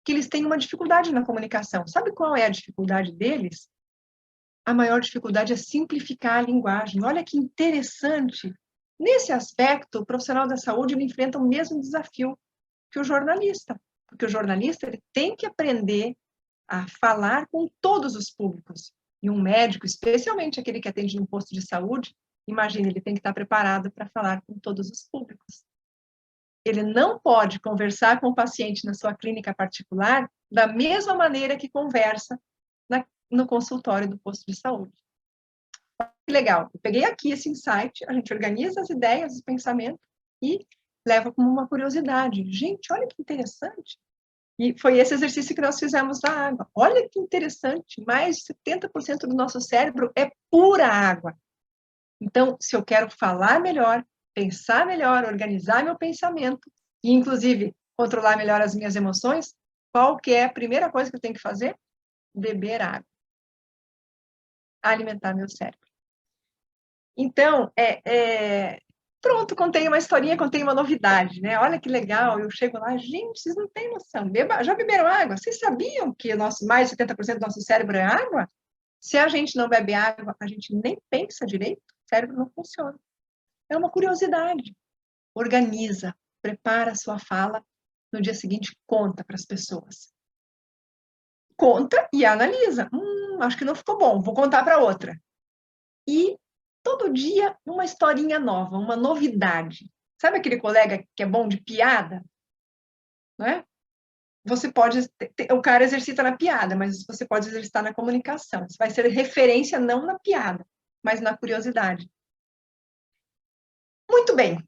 que eles têm uma dificuldade na comunicação. Sabe qual é a dificuldade deles? A maior dificuldade é simplificar a linguagem. Olha que interessante. Nesse aspecto, o profissional da saúde ele enfrenta o mesmo desafio que o jornalista, porque o jornalista ele tem que aprender a falar com todos os públicos. E um médico, especialmente aquele que atende no posto de saúde, imagine, ele tem que estar preparado para falar com todos os públicos. Ele não pode conversar com o paciente na sua clínica particular da mesma maneira que conversa no consultório do posto de saúde. Que legal, eu peguei aqui esse insight, a gente organiza as ideias, os pensamentos e leva como uma curiosidade. Gente, olha que interessante. E foi esse exercício que nós fizemos da água. Olha que interessante, mais de 70% do nosso cérebro é pura água. Então, se eu quero falar melhor, pensar melhor, organizar meu pensamento e, inclusive, controlar melhor as minhas emoções, qual que é a primeira coisa que eu tenho que fazer? Beber água. Alimentar meu cérebro. Então, pronto, contei uma historinha, contei uma novidade, né? Olha que legal, eu chego lá, gente, vocês não têm noção, já beberam água? Vocês sabiam que mais de 70% do nosso cérebro é água? Se a gente não bebe água, a gente nem pensa direito, o cérebro não funciona. É uma curiosidade. Organiza, prepara a sua fala, no dia seguinte conta para as pessoas. Conta e analisa. Acho que não ficou bom, vou contar para outra. E todo dia uma historinha nova, uma novidade. Sabe aquele colega que é bom de piada? Não é? Você pode... O cara exercita na piada, mas você pode exercitar na comunicação. Você vai ser referência não na piada, mas na curiosidade. Muito bem.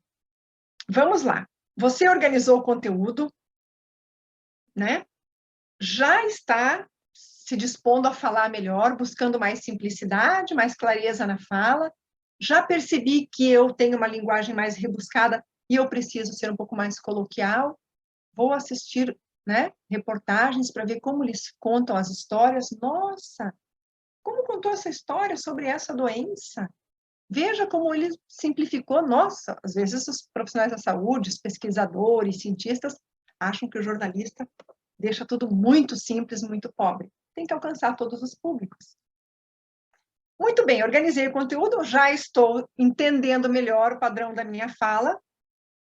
Vamos lá. Você organizou o conteúdo, né? Já está se dispondo a falar melhor, buscando mais simplicidade, mais clareza na fala. Já percebi que eu tenho uma linguagem mais rebuscada e eu preciso ser um pouco mais coloquial. Vou assistir, né, reportagens para ver como eles contam as histórias. Nossa, como contou essa história sobre essa doença? Veja como ele simplificou. Nossa, às vezes os profissionais da saúde, os pesquisadores, cientistas, acham que o jornalista deixa tudo muito simples, muito pobre. Tem que alcançar todos os públicos. Muito bem, organizei o conteúdo, já estou entendendo melhor o padrão da minha fala,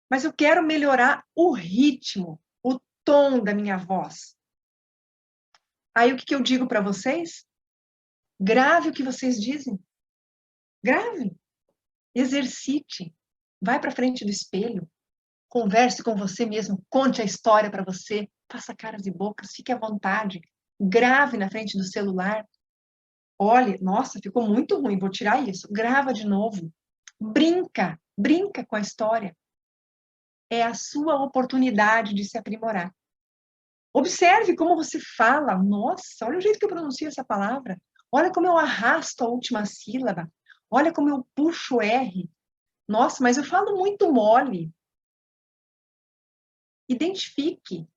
mas eu quero melhorar o ritmo, o tom da minha voz. Aí o que eu digo para vocês? Grave o que vocês dizem. Grave. Exercite. Vai para frente do espelho. Converse com você mesmo. Conte a história para você. Faça caras e bocas. Fique à vontade. Grave na frente do celular. Olhe, nossa, ficou muito ruim, vou tirar isso. Grava de novo. Brinca com a história. É a sua oportunidade de se aprimorar. Observe como você fala. Nossa, olha o jeito que eu pronuncio essa palavra. Olha como eu arrasto a última sílaba. Olha como eu puxo o R. Nossa, mas eu falo muito mole. Identifique.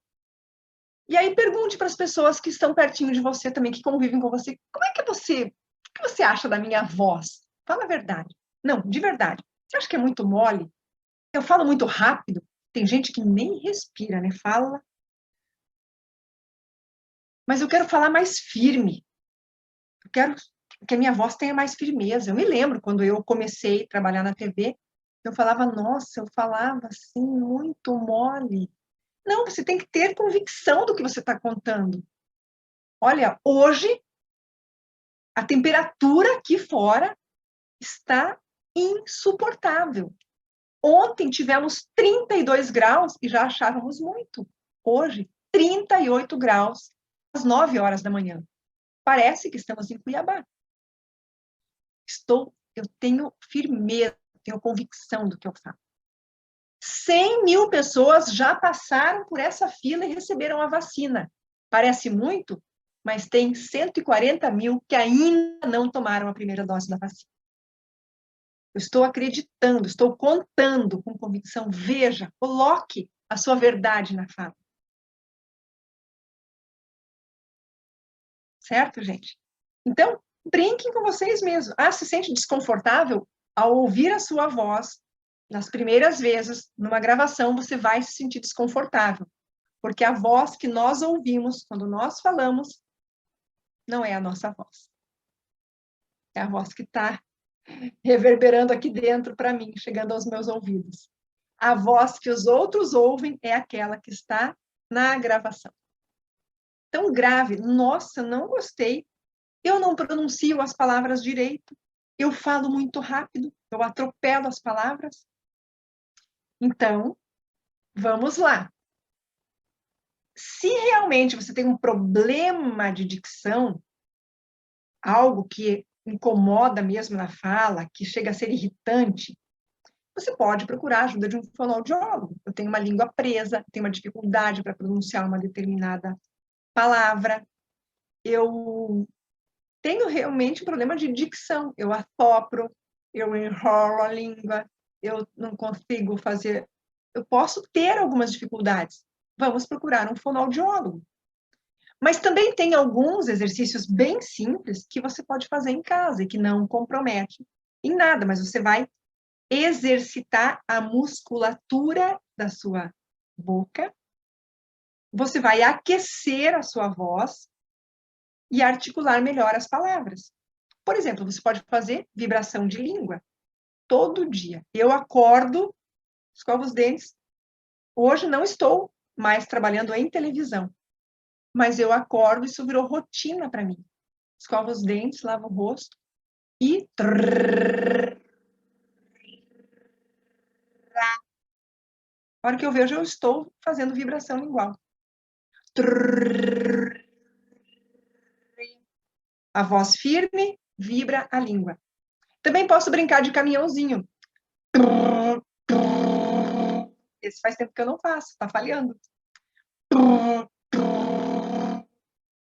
E aí pergunte para as pessoas que estão pertinho de você também, que convivem com você. Como é que você... O que você acha da minha voz? Fala a verdade. Não, de verdade. Você acha que é muito mole? Eu falo muito rápido? Tem gente que nem respira, né? Fala. Mas eu quero falar mais firme. Eu quero que a minha voz tenha mais firmeza. Eu me lembro, quando eu comecei a trabalhar na TV, eu falava, nossa, eu falava assim, muito mole. Não, você tem que ter convicção do que você está contando. Olha, hoje, a temperatura aqui fora está insuportável. Ontem tivemos 32 graus e já achávamos muito. Hoje, 38 graus, às 9 horas da manhã. Parece que estamos em Cuiabá. Eu tenho firmeza, tenho convicção do que eu falo. 100 mil pessoas já passaram por essa fila e receberam a vacina. Parece muito, mas tem 140 mil que ainda não tomaram a primeira dose da vacina. eu estou acreditando, estou contando com convicção. Veja, coloque a sua verdade na fala. Certo, gente? Então, brinquem com vocês mesmos. Ah, se sente desconfortável? Ao ouvir a sua voz, nas primeiras vezes, numa gravação, você vai se sentir desconfortável. Porque a voz que nós ouvimos quando nós falamos não é a nossa voz. É a voz que está reverberando aqui dentro para mim, chegando aos meus ouvidos. A voz que os outros ouvem é aquela que está na gravação. Então, grave. Nossa, não gostei. Eu não pronuncio as palavras direito. Eu falo muito rápido. Eu atropelo as palavras. Então, vamos lá. Se realmente você tem um problema de dicção, algo que incomoda mesmo na fala, que chega a ser irritante, você pode procurar a ajuda de um fonoaudiólogo. Eu tenho uma língua presa, tenho uma dificuldade para pronunciar uma determinada palavra. Eu tenho realmente um problema de dicção. Eu assopro, eu enrolo a língua, eu não consigo fazer... Eu posso ter algumas dificuldades. Vamos procurar um fonoaudiólogo. Mas também tem alguns exercícios bem simples que você pode fazer em casa e que não compromete em nada, mas você vai exercitar a musculatura da sua boca, você vai aquecer a sua voz e articular melhor as palavras. Por exemplo, você pode fazer vibração de língua todo dia. Eu acordo, escovo os dentes. Hoje não estou mais trabalhando em televisão, mas eu acordo, isso virou rotina para mim. Escovo os dentes, lavo o rosto e... A hora que eu vejo, eu estou fazendo vibração lingual. A voz firme vibra a língua. Também posso brincar de caminhãozinho. Esse faz tempo que eu não faço, está falhando.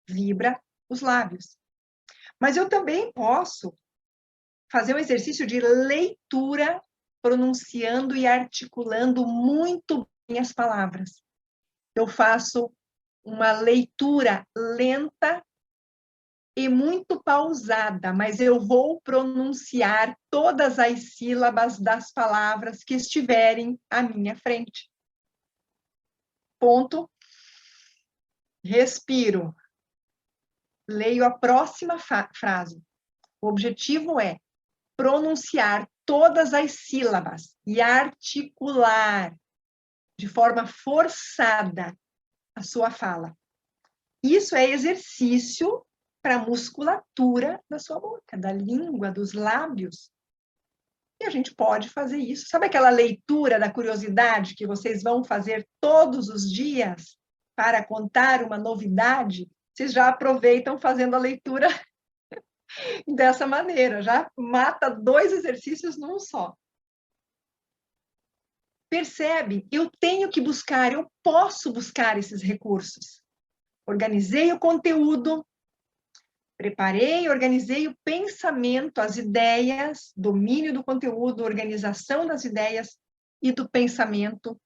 Vibra os lábios. Mas eu também posso fazer um exercício de leitura, pronunciando e articulando muito bem as palavras. Eu faço uma leitura lenta e muito pausada, mas eu vou pronunciar todas as sílabas das palavras que estiverem à minha frente. Ponto. Respiro. Leio a próxima frase. O objetivo é pronunciar todas as sílabas e articular de forma forçada a sua fala. Isso é exercício para a musculatura da sua boca, da língua, dos lábios. E a gente pode fazer isso. Sabe aquela leitura da curiosidade que vocês vão fazer todos os dias para contar uma novidade? Vocês já aproveitam fazendo a leitura dessa maneira, já mata 2 exercícios num só. Percebe? Eu tenho que buscar, eu posso buscar esses recursos. Organizei o conteúdo, preparei, organizei o pensamento, as ideias, domínio do conteúdo, organização das ideias e do pensamento.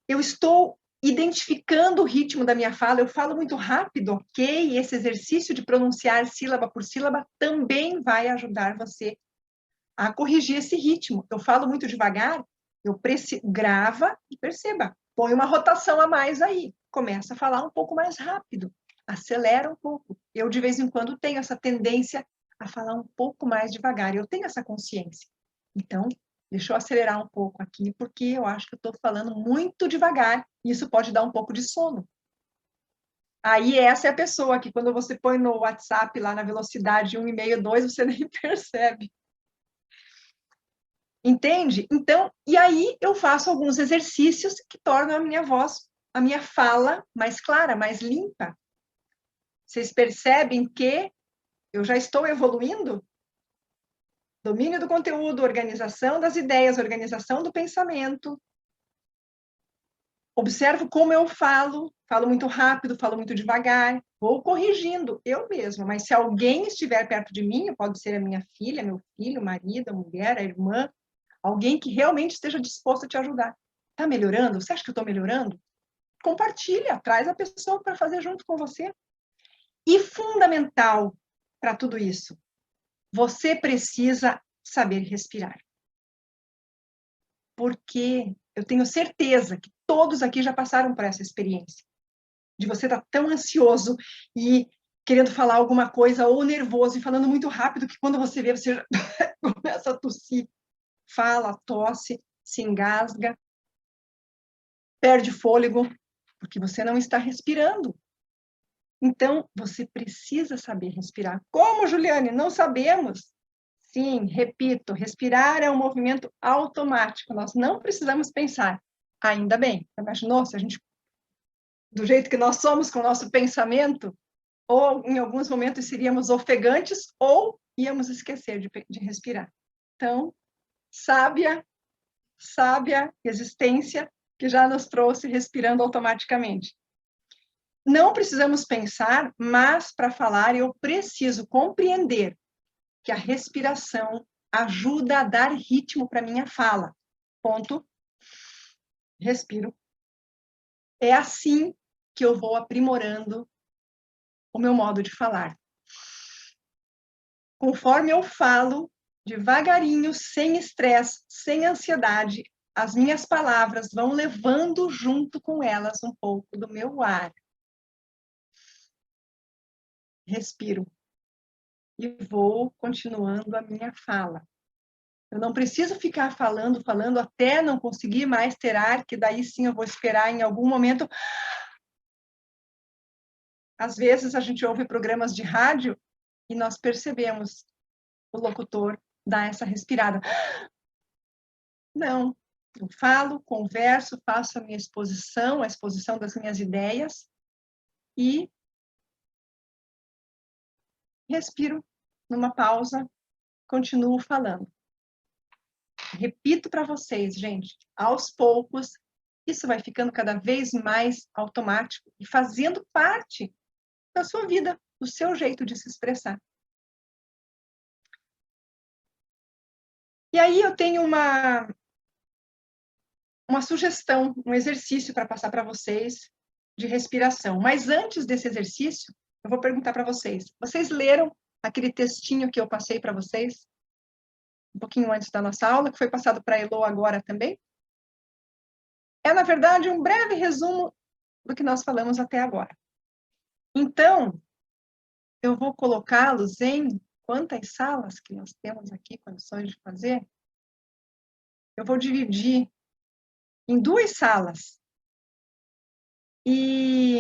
Eu estou identificando o ritmo da minha fala, eu falo muito rápido, ok? Esse exercício de pronunciar sílaba por sílaba também vai ajudar você a corrigir esse ritmo. Eu falo muito devagar, grava e perceba, põe uma rotação a mais aí, começa a falar um pouco mais rápido, acelera um pouco. Eu, de vez em quando, tenho essa tendência a falar um pouco mais devagar, eu tenho essa consciência. Então, deixa eu acelerar um pouco aqui, porque eu acho que eu estou falando muito devagar, e isso pode dar um pouco de sono. Aí, essa é a pessoa que, quando você põe no WhatsApp, lá na velocidade 1,5, 2, você nem percebe. Entende? Então, e aí eu faço alguns exercícios que tornam a minha voz, a minha fala mais clara, mais limpa. Vocês percebem que eu já estou evoluindo? Domínio do conteúdo, organização das ideias, organização do pensamento. Observo como eu falo muito rápido, falo muito devagar, vou corrigindo eu mesma, mas se alguém estiver perto de mim, pode ser a minha filha, meu filho, o marido, a mulher, a irmã, alguém que realmente esteja disposto a te ajudar. Está melhorando? Você acha que eu estou melhorando? Compartilha, traz a pessoa para fazer junto com você. E fundamental para tudo isso, você precisa saber respirar. Porque eu tenho certeza que todos aqui já passaram por essa experiência. De você estar tão ansioso e querendo falar alguma coisa, ou nervoso, e falando muito rápido, que quando você vê, você já começa a tossir. Fala, tosse, se engasga, perde fôlego, porque você não está respirando. Então, você precisa saber respirar. Como, Juliane? Não sabemos. Sim, repito, respirar é um movimento automático. Nós não precisamos pensar. Ainda bem. Imaginou se a gente, do jeito que nós somos com o nosso pensamento, ou em alguns momentos seríamos ofegantes, ou íamos esquecer de respirar. Então, sábia existência que já nos trouxe respirando automaticamente. Não precisamos pensar, mas para falar eu preciso compreender que a respiração ajuda a dar ritmo para minha fala. Ponto. Respiro. É assim que eu vou aprimorando o meu modo de falar. Conforme eu falo, devagarinho, sem estresse, sem ansiedade, as minhas palavras vão levando junto com elas um pouco do meu ar. Respiro. E vou continuando a minha fala. Eu não preciso ficar falando até não conseguir mais ter ar, que daí sim eu vou esperar em algum momento. Às vezes a gente ouve programas de rádio e nós percebemos o locutor dar essa respirada. Não, eu falo, converso, faço a minha exposição, a exposição das minhas ideias e respiro numa pausa, continuo falando. Repito para vocês, gente, aos poucos, isso vai ficando cada vez mais automático e fazendo parte da sua vida, do seu jeito de se expressar. E aí eu tenho uma sugestão, um exercício para passar para vocês de respiração. Mas antes desse exercício, eu vou perguntar para vocês. Vocês leram aquele textinho que eu passei para vocês? Um pouquinho antes da nossa aula, que foi passado para a Elo agora também? É, na verdade, um breve resumo do que nós falamos até agora. Então, eu vou colocá-los em quantas salas que nós temos aqui condições de fazer? Eu vou dividir em 2 salas. E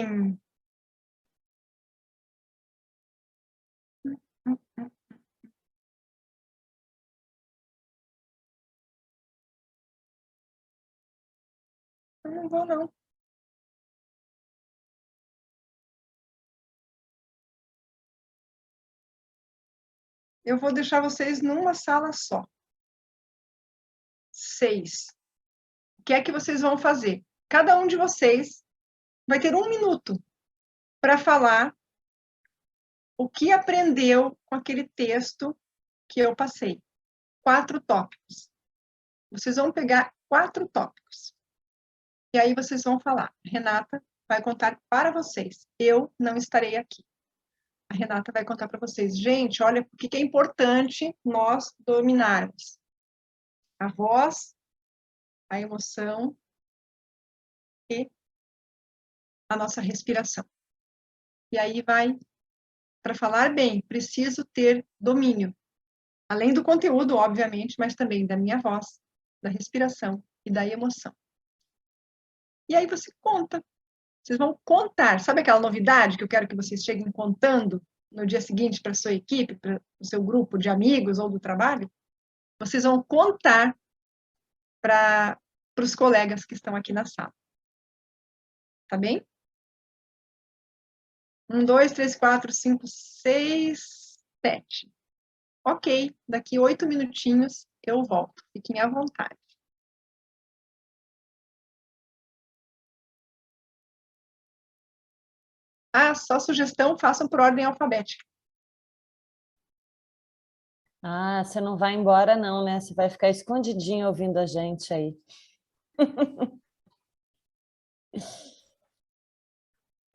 eu não vou, não. Eu vou deixar vocês numa sala só. 6. O que é que vocês vão fazer? Cada um de vocês vai ter 1 minuto para falar o que aprendeu com aquele texto que eu passei. 4 tópicos. Vocês vão pegar 4 tópicos. E aí vocês vão falar. Renata vai contar para vocês. Eu não estarei aqui. A Renata vai contar para vocês. Gente, olha o que é importante nós dominarmos. A voz, a emoção e a nossa respiração. E aí vai, para falar bem, preciso ter domínio. Além do conteúdo, obviamente, mas também da minha voz, da respiração e da emoção. E aí você conta. Vocês vão contar. Sabe aquela novidade que eu quero que vocês cheguem contando no dia seguinte para a sua equipe, para o seu grupo de amigos ou do trabalho? Vocês vão contar para os colegas que estão aqui na sala. Tá bem? 1, 2, 3, 4, 5, 6, 7. Ok, daqui 8 minutinhos eu volto. Fiquem à vontade. Ah, só sugestão, façam por ordem alfabética. Ah, você não vai embora não, né? Você vai ficar escondidinho ouvindo a gente aí.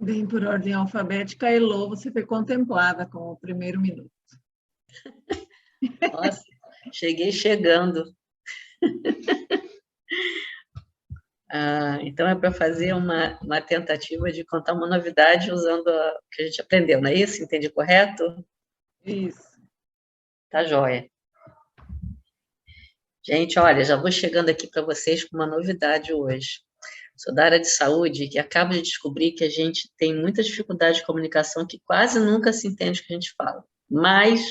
Bem, por ordem alfabética, Elô, você foi contemplada com o primeiro minuto. Nossa, cheguei chegando. Então é para fazer uma tentativa de contar uma novidade usando o que a gente aprendeu, não é isso? Entendi correto? Isso. Tá joia. Gente, olha, já vou chegando aqui para vocês com uma novidade hoje. Sou da área de saúde e acabo de descobrir que a gente tem muita dificuldade de comunicação, que quase nunca se entende o que a gente fala. Mas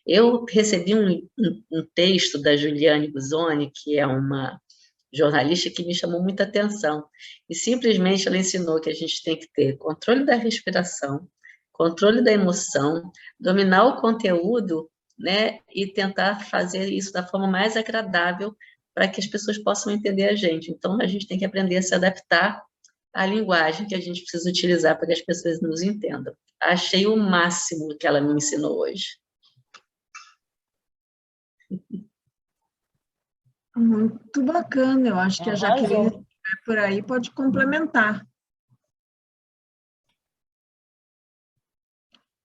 eu recebi um texto da Juliane Busoni, que é uma jornalista que me chamou muita atenção. E simplesmente ela ensinou que a gente tem que ter controle da respiração, controle da emoção, dominar o conteúdo, né, e tentar fazer isso da forma mais agradável para que as pessoas possam entender a gente. Então, a gente tem que aprender a se adaptar à linguagem que a gente precisa utilizar para que as pessoas nos entendam. Achei o máximo que ela me ensinou hoje. Muito bacana, eu acho que a Jaqueline, Arrasou. por aí, pode complementar.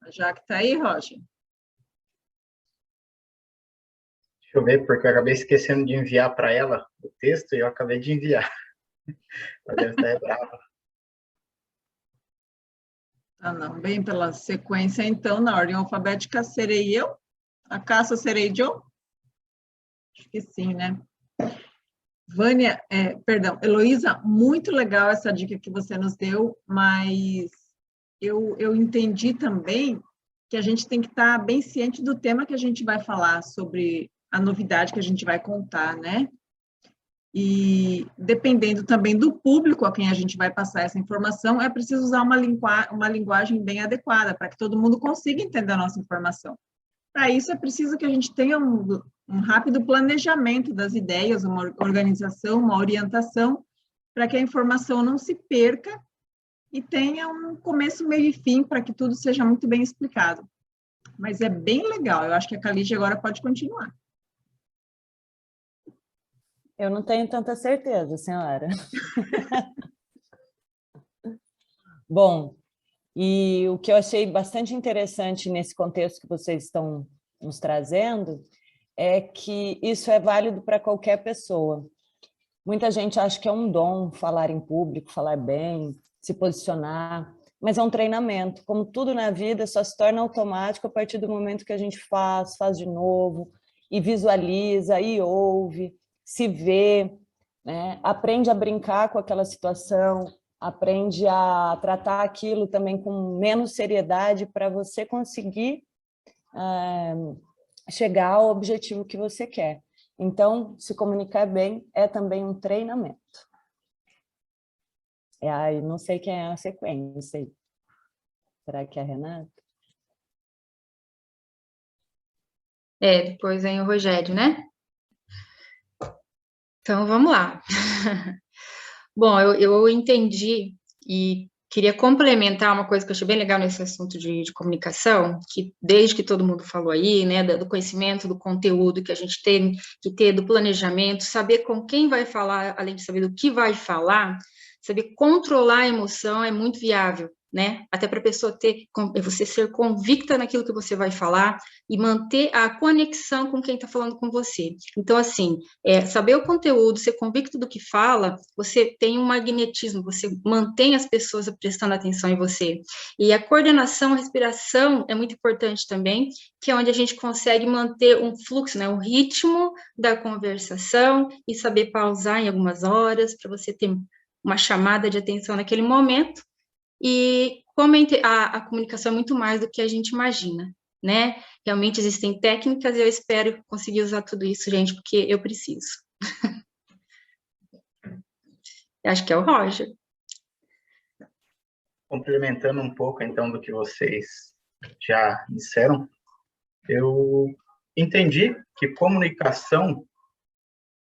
A Jaque está aí, Roger? Deixa eu ver, porque eu acabei esquecendo de enviar para ela o texto e eu acabei de enviar. Ela deve estar brava. Ah, não. Bem, pela sequência, então, na ordem alfabética, serei eu? A Cássia serei Joe? Acho que sim, né? Vânia, perdão, Heloísa, muito legal essa dica que você nos deu, mas eu entendi também que a gente tem que estar bem ciente do tema que a gente vai falar, sobre a novidade que a gente vai contar, né? E dependendo também do público a quem a gente vai passar essa informação, é preciso usar uma linguagem bem adequada, para que todo mundo consiga entender a nossa informação. Para isso, é preciso que a gente tenha um rápido planejamento das ideias, uma organização, uma orientação, para que a informação não se perca e tenha um começo, meio e fim, para que tudo seja muito bem explicado. Mas é bem legal, eu acho que a Calide agora pode continuar. Eu não tenho tanta certeza, senhora. Bom, e o que eu achei bastante interessante nesse contexto que vocês estão nos trazendo é que isso é válido para qualquer pessoa. Muita gente acha que é um dom falar em público, falar bem, se posicionar, mas é um treinamento. Como tudo na vida, só se torna automático a partir do momento que a gente faz de novo, e visualiza, e ouve, se vê, né? Aprende a brincar com aquela situação, aprende a tratar aquilo também com menos seriedade para você conseguir chegar ao objetivo que você quer. Então, se comunicar bem é também um treinamento. Aí não sei quem é a sequência aí. Será que é a Renata? Depois vem o Rogério, né? Então, vamos lá. Bom, eu entendi e queria complementar uma coisa que eu achei bem legal nesse assunto de comunicação, que desde que todo mundo falou aí, né, do conhecimento, do conteúdo que a gente tem que ter, do planejamento, saber com quem vai falar, além de saber do que vai falar, saber controlar a emoção é muito viável, né? Até para a pessoa você ser convicta naquilo que você vai falar e manter a conexão com quem está falando com você. Então, assim, saber o conteúdo, ser convicto do que fala, você tem um magnetismo, você mantém as pessoas prestando atenção em você. E a coordenação, a respiração é muito importante também, que é onde a gente consegue manter um fluxo, né, um ritmo da conversação e saber pausar em algumas horas para você ter uma chamada de atenção naquele momento. E como a comunicação é muito mais do que a gente imagina, né? Realmente existem técnicas e eu espero conseguir usar tudo isso, gente, porque eu preciso. Acho que é o Roger. Complementando um pouco, então, do que vocês já disseram, eu entendi que comunicação,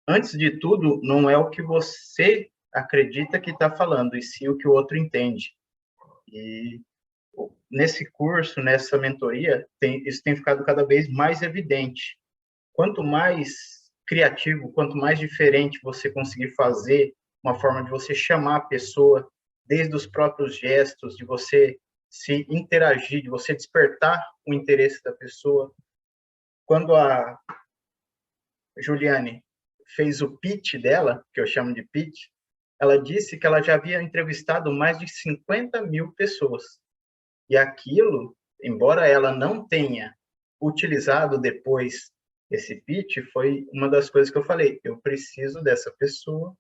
antes de tudo, não é o que você acredita que está falando, e sim o que o outro entende. E nesse curso, nessa mentoria, isso tem ficado cada vez mais evidente. Quanto mais criativo, quanto mais diferente você conseguir fazer, uma forma de você chamar a pessoa, desde os próprios gestos, de você se interagir, de você despertar o interesse da pessoa. Quando a Juliane fez o pitch dela, que eu chamo de pitch, ela disse que ela já havia entrevistado mais de 50 mil pessoas. E aquilo, embora ela não tenha utilizado depois esse pitch, foi uma das coisas que eu falei, eu preciso dessa pessoa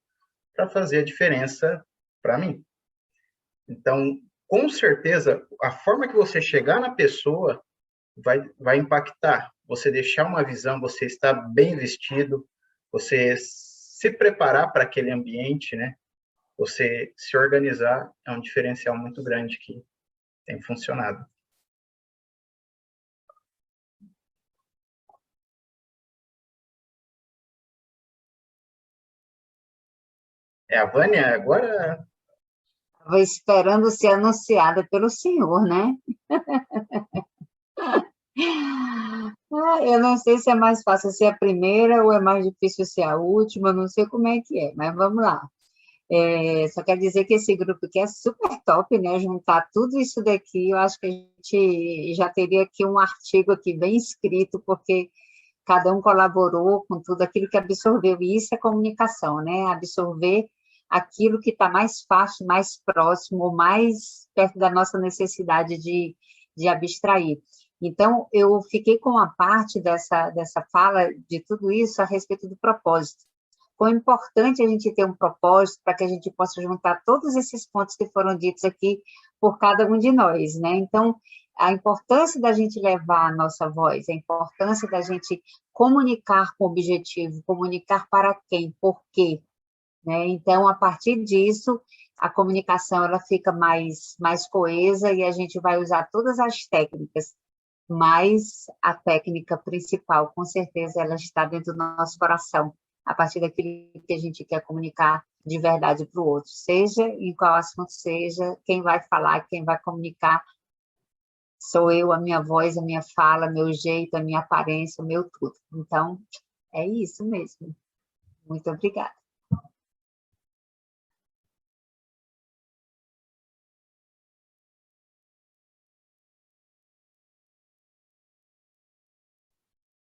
para fazer a diferença para mim. Então, com certeza, a forma que você chegar na pessoa vai impactar. Você deixar uma visão, você estar bem vestido, você se preparar para aquele ambiente, né? Você se organizar é um diferencial muito grande que tem funcionado. É a Vânia agora? Estava esperando ser anunciada pelo senhor, né? Eu não sei se é mais fácil ser a primeira ou é mais difícil ser a última, não sei como é que é, mas vamos lá. Só quer dizer que esse grupo aqui é super top, né? Juntar tudo isso daqui, eu acho que a gente já teria aqui um artigo aqui bem escrito, porque cada um colaborou com tudo aquilo que absorveu, e isso é comunicação, né? Absorver aquilo que está mais fácil, mais próximo, mais perto da nossa necessidade de abstrair. Então, eu fiquei com a parte dessa fala de tudo isso a respeito do propósito. Quão importante a gente ter um propósito para que a gente possa juntar todos esses pontos que foram ditos aqui por cada um de nós, né? Então, a importância da gente levar a nossa voz, a importância da gente comunicar com objetivo, comunicar para quem, por quê, né? Então, a partir disso, a comunicação ela fica mais coesa e a gente vai usar todas as técnicas, mas a técnica principal, com certeza, ela está dentro do nosso coração, a partir daquilo que a gente quer comunicar de verdade para o outro, seja em qual assunto seja, quem vai falar, quem vai comunicar, sou eu, a minha voz, a minha fala, meu jeito, a minha aparência, o meu tudo. Então, é isso mesmo. Muito obrigada.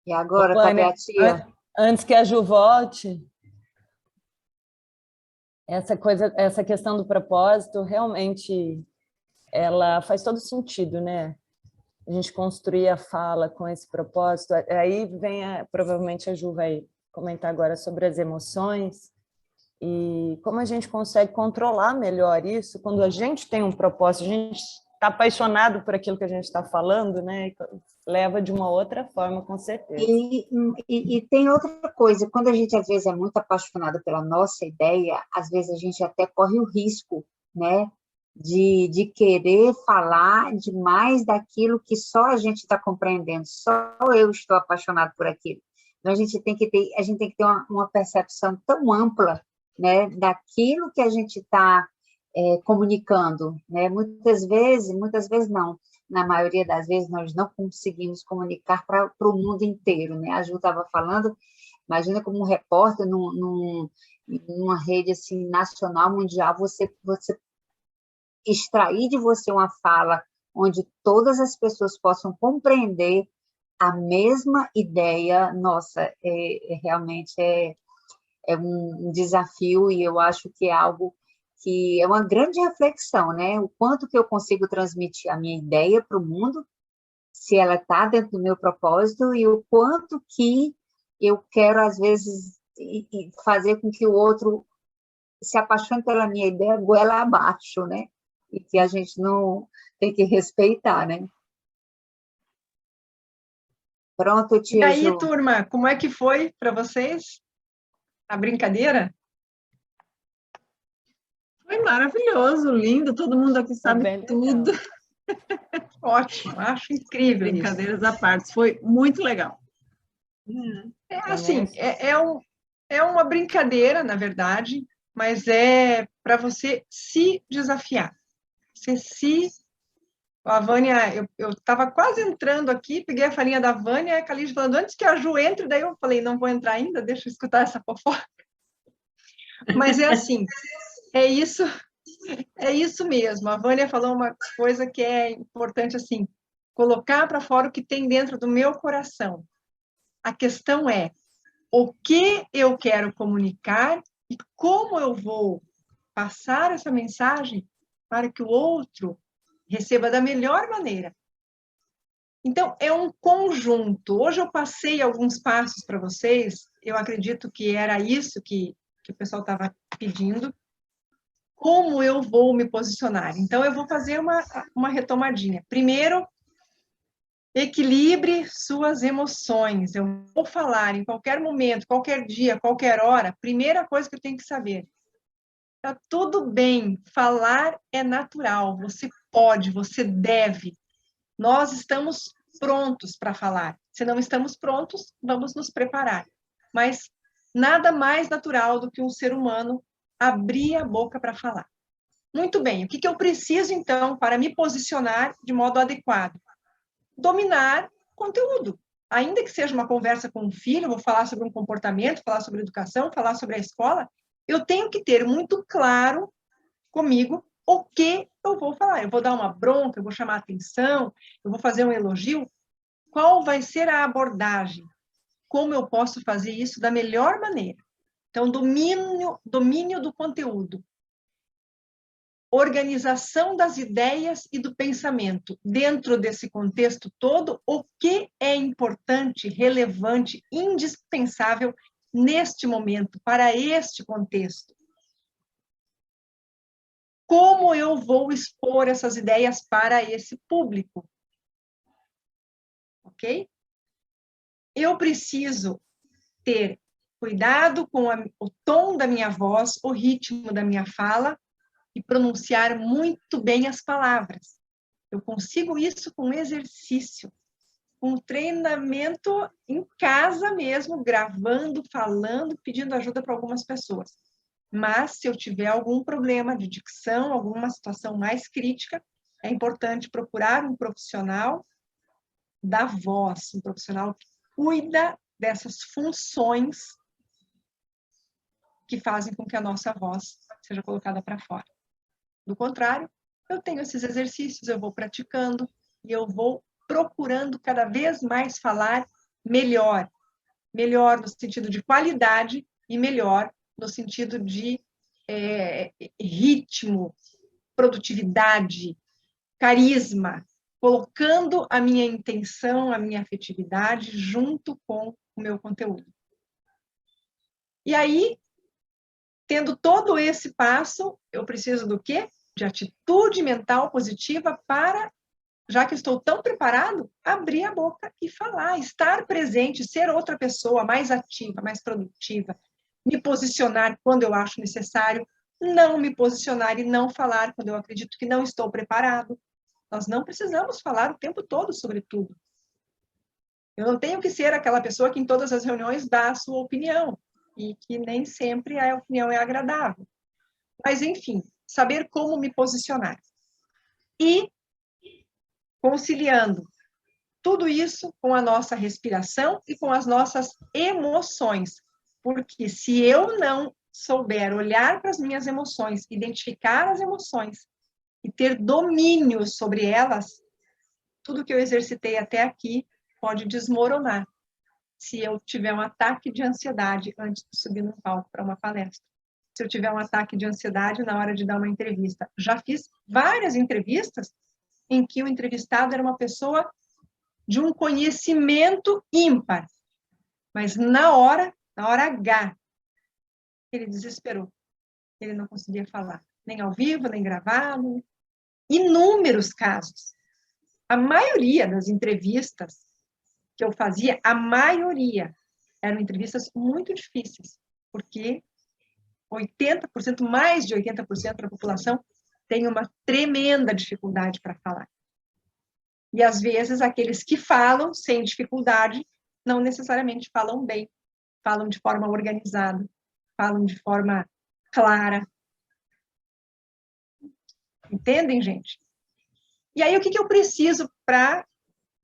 E agora, Vânia, Tabeatia? antes que a Ju volte, essa questão do propósito, realmente, ela faz todo sentido, né? A gente construir a fala com esse propósito. Aí vem, provavelmente a Ju vai comentar agora sobre as emoções e como a gente consegue controlar melhor isso quando a gente tem um propósito, a gente está apaixonado por aquilo que a gente está falando, né? Leva de uma outra forma, com certeza. E tem outra coisa, quando a gente, às vezes, é muito apaixonado pela nossa ideia, às vezes a gente até corre o risco, né, de querer falar demais daquilo que só a gente está compreendendo, só eu estou apaixonado por aquilo. Então, a gente tem que ter uma percepção tão ampla, né, daquilo que a gente está comunicando, né? Muitas vezes não, na maioria das vezes nós não conseguimos comunicar para o mundo inteiro, né? A Ju estava falando, imagina como um repórter numa rede assim, nacional, mundial, você extrair de você uma fala onde todas as pessoas possam compreender a mesma ideia, nossa, realmente é um desafio, e eu acho que é algo que é uma grande reflexão, né? O quanto que eu consigo transmitir a minha ideia para o mundo, se ela está dentro do meu propósito, e o quanto que eu quero, às vezes, fazer com que o outro se apaixone pela minha ideia goela abaixo, né? E que a gente não tem que respeitar, né? Pronto, tia E aí, Ju. turma, como é que foi para vocês a brincadeira? Foi maravilhoso, lindo, todo mundo aqui sabe tudo. Ótimo, acho incrível isso. Brincadeiras à parte, foi muito legal. Assim, é uma brincadeira, na verdade, mas é para você se desafiar. Você se A Vânia, eu estava quase entrando aqui, peguei a falinha da Vânia, e a Calide falando, antes que a Ju entre, daí eu falei, não vou entrar ainda, deixa eu escutar essa fofoca. Mas é assim, é isso mesmo. A Vânia falou uma coisa que é importante, assim, colocar para fora o que tem dentro do meu coração. A questão é o que eu quero comunicar e como eu vou passar essa mensagem para que o outro receba da melhor maneira. Então, é um conjunto. Hoje eu passei alguns passos para vocês, eu acredito que era isso que o pessoal estava pedindo. Como eu vou me posicionar? Então, eu vou fazer uma retomadinha. Primeiro, equilibre suas emoções. Eu vou falar em qualquer momento, qualquer dia, qualquer hora. Primeira coisa que eu tenho que saber. Tá tudo bem, falar é natural. Você pode, você deve. Nós estamos prontos para falar. Se não estamos prontos, vamos nos preparar. Mas nada mais natural do que um ser humano abrir a boca para falar. Muito bem, o que eu preciso, então, para me posicionar de modo adequado? Dominar conteúdo. Ainda que seja uma conversa com um filho, vou falar sobre um comportamento, falar sobre educação, falar sobre a escola, eu tenho que ter muito claro comigo o que eu vou falar. Eu vou dar uma bronca, eu vou chamar atenção, eu vou fazer um elogio. Qual vai ser a abordagem? Como eu posso fazer isso da melhor maneira? Então, domínio do conteúdo. Organização das ideias e do pensamento. Dentro desse contexto todo, o que é importante, relevante, indispensável neste momento, para este contexto? Como eu vou expor essas ideias para esse público? Ok? Eu preciso ter cuidado com o tom da minha voz, o ritmo da minha fala e pronunciar muito bem as palavras. Eu consigo isso com exercício, com treinamento em casa mesmo, gravando, falando, pedindo ajuda para algumas pessoas. Mas, se eu tiver algum problema de dicção, alguma situação mais crítica, é importante procurar um profissional da voz, um profissional que cuida dessas funções que fazem com que a nossa voz seja colocada para fora. Do contrário, eu tenho esses exercícios, eu vou praticando e eu vou procurando cada vez mais falar melhor. Melhor no sentido de qualidade e melhor no sentido de ritmo, produtividade, carisma, colocando a minha intenção, a minha afetividade junto com o meu conteúdo. E aí, tendo todo esse passo, eu preciso do quê? De atitude mental positiva para, já que estou tão preparado, abrir a boca e falar, estar presente, ser outra pessoa mais ativa, mais produtiva, me posicionar quando eu acho necessário, não me posicionar e não falar quando eu acredito que não estou preparado. Nós não precisamos falar o tempo todo sobre tudo. Eu não tenho que ser aquela pessoa que em todas as reuniões dá a sua opinião e que nem sempre a opinião é agradável. Mas, enfim, saber como me posicionar. E conciliando tudo isso com a nossa respiração e com as nossas emoções. Porque se eu não souber olhar para as minhas emoções, identificar as emoções e ter domínio sobre elas, tudo que eu exercitei até aqui pode desmoronar se eu tiver um ataque de ansiedade antes de subir no palco para uma palestra. Se eu tiver um ataque de ansiedade na hora de dar uma entrevista. Já fiz várias entrevistas em que o entrevistado era uma pessoa de um conhecimento ímpar, mas na hora H, ele desesperou. Ele não conseguia falar, nem ao vivo, nem gravado. Inúmeros casos. A maioria das entrevistas que eu fazia, a maioria eram entrevistas muito difíceis, porque 80%, mais de 80% da população tem uma tremenda dificuldade para falar. E, às vezes, aqueles que falam sem dificuldade não necessariamente falam bem, falam de forma organizada, falam de forma clara. Entendem, gente? E aí, o que eu preciso para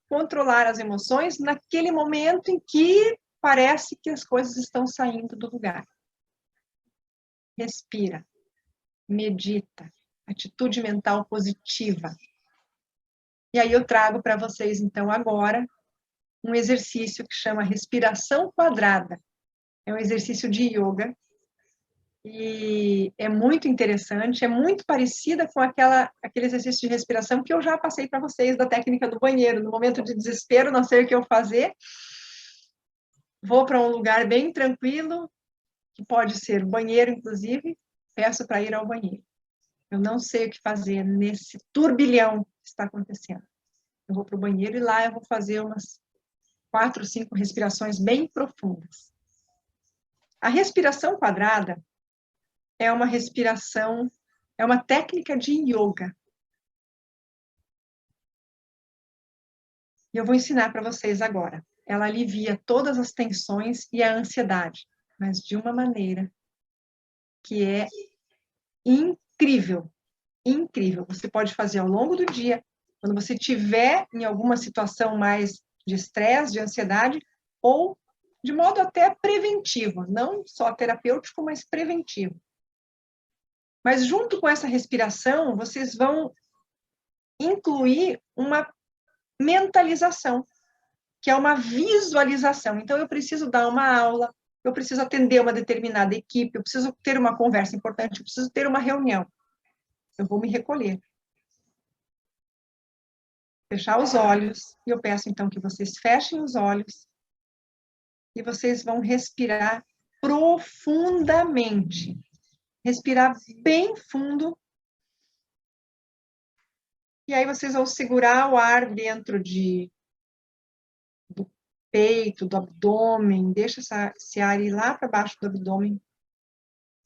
controlar as emoções naquele momento em que parece que as coisas estão saindo do lugar? Respira, medita, atitude mental positiva. E aí eu trago para vocês, então, agora, um exercício que chama respiração quadrada. É um exercício de yoga, e é muito interessante, é muito parecida com aquele exercício de respiração que eu já passei para vocês, da técnica do banheiro. No momento de desespero, não sei o que eu fazer, vou para um lugar bem tranquilo, que pode ser banheiro, inclusive, peço para ir ao banheiro. Eu não sei o que fazer nesse turbilhão que está acontecendo. Eu vou para o banheiro e lá eu vou fazer umas 4, 5 respirações bem profundas. A respiração quadrada é uma respiração, é uma técnica de yoga. E eu vou ensinar para vocês agora. Ela alivia todas as tensões e a ansiedade, mas de uma maneira que é incrível, incrível. Você pode fazer ao longo do dia, quando você estiver em alguma situação mais de estresse, de ansiedade, ou de modo até preventivo, não só terapêutico, mas preventivo. Mas junto com essa respiração, vocês vão incluir uma mentalização, que é uma visualização. Então, eu preciso dar uma aula, eu preciso atender uma determinada equipe, eu preciso ter uma conversa importante, eu preciso ter uma reunião. Eu vou me recolher. Fechar os olhos, e eu peço, então, que vocês fechem os olhos e vocês vão respirar profundamente. Respirar bem fundo. E aí vocês vão segurar o ar dentro do peito, do abdômen, deixa esse ar ir lá para baixo do abdômen.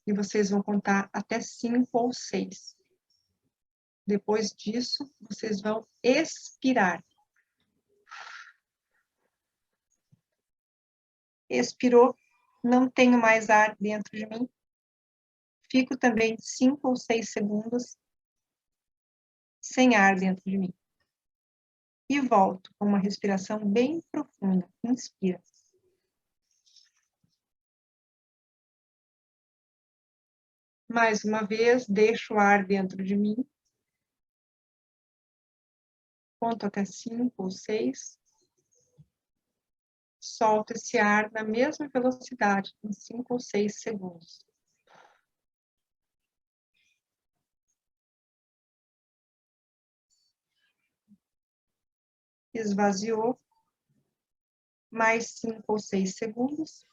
E vocês vão contar até 5 ou 6. Depois disso, vocês vão expirar. Expirou, não tenho mais ar dentro de mim. Fico também 5 ou 6 segundos sem ar dentro de mim. E volto com uma respiração bem profunda. Inspira. Mais uma vez, deixo o ar dentro de mim. Conto até 5 ou 6. Solto esse ar na mesma velocidade, em 5 ou 6 segundos. Esvaziou. Mais 5 ou 6 segundos.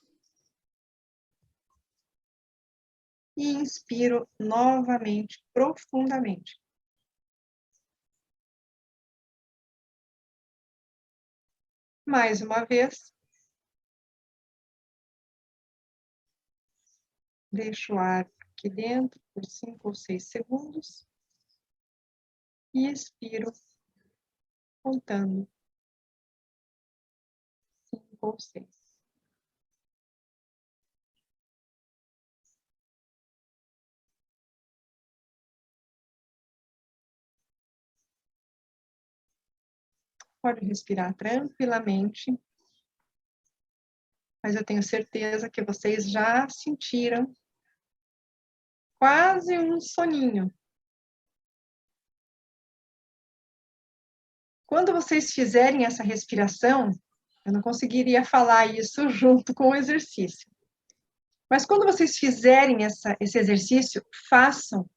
E inspiro novamente, profundamente. Mais uma vez. Deixo o ar aqui dentro por 5 ou 6 segundos. E expiro, contando 5 ou 6. Pode respirar tranquilamente. Mas eu tenho certeza que vocês já sentiram quase um soninho. Quando vocês fizerem essa respiração, eu não conseguiria falar isso junto com o exercício. Mas quando vocês fizerem esse exercício, façam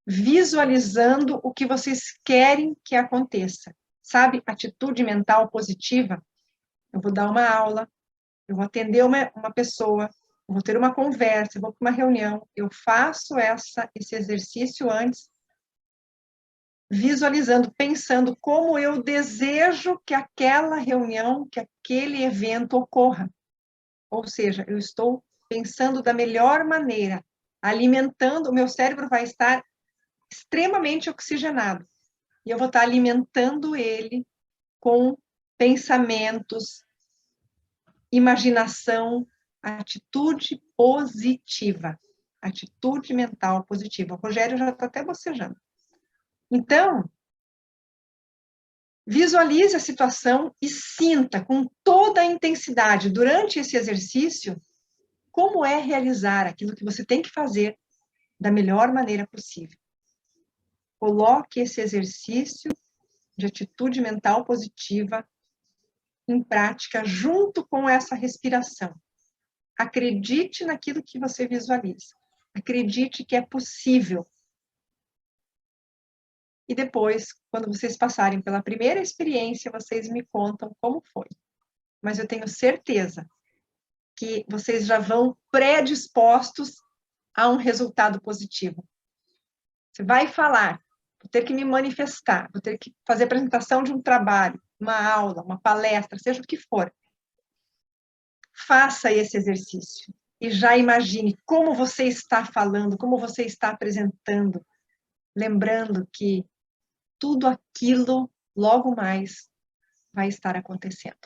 visualizando o que vocês querem que aconteça. Sabe, atitude mental positiva? Eu vou dar uma aula, eu vou atender uma pessoa, eu vou ter uma conversa, eu vou para uma reunião, eu faço esse exercício antes, visualizando, pensando como eu desejo que aquela reunião, que aquele evento ocorra. Ou seja, eu estou pensando da melhor maneira, alimentando, o meu cérebro vai estar extremamente oxigenado. E eu vou estar alimentando ele com pensamentos, imaginação, atitude positiva. Atitude mental positiva. O Rogério já está até bocejando. Então, Visualize a situação e sinta com toda a intensidade durante esse exercício como é realizar aquilo que você tem que fazer da melhor maneira possível. Coloque esse exercício de atitude mental positiva em prática junto com essa respiração. Acredite naquilo que você visualiza. Acredite que é possível. E depois, quando vocês passarem pela primeira experiência, vocês me contam como foi. Mas eu tenho certeza que vocês já vão predispostos a um resultado positivo. Você vai falar, vou ter que me manifestar, vou ter que fazer apresentação de um trabalho, uma aula, uma palestra, seja o que for. Faça esse exercício e já imagine como você está falando, como você está apresentando, lembrando que tudo aquilo logo mais vai estar acontecendo.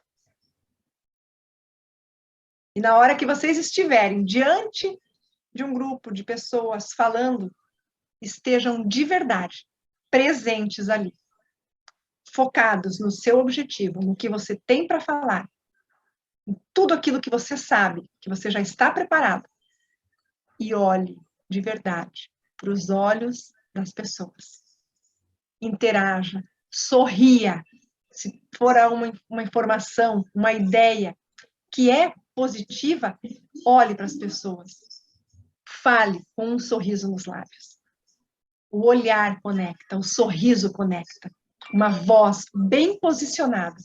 E na hora que vocês estiverem diante de um grupo de pessoas falando, estejam de verdade presentes ali, focados no seu objetivo, no que você tem para falar, em tudo aquilo que você sabe, que você já está preparado, e olhe de verdade para os olhos das pessoas. Interaja, sorria, se for uma informação, uma ideia que é positiva, olhe para as pessoas. Fale com um sorriso nos lábios. O olhar conecta, o sorriso conecta. Uma voz bem posicionada,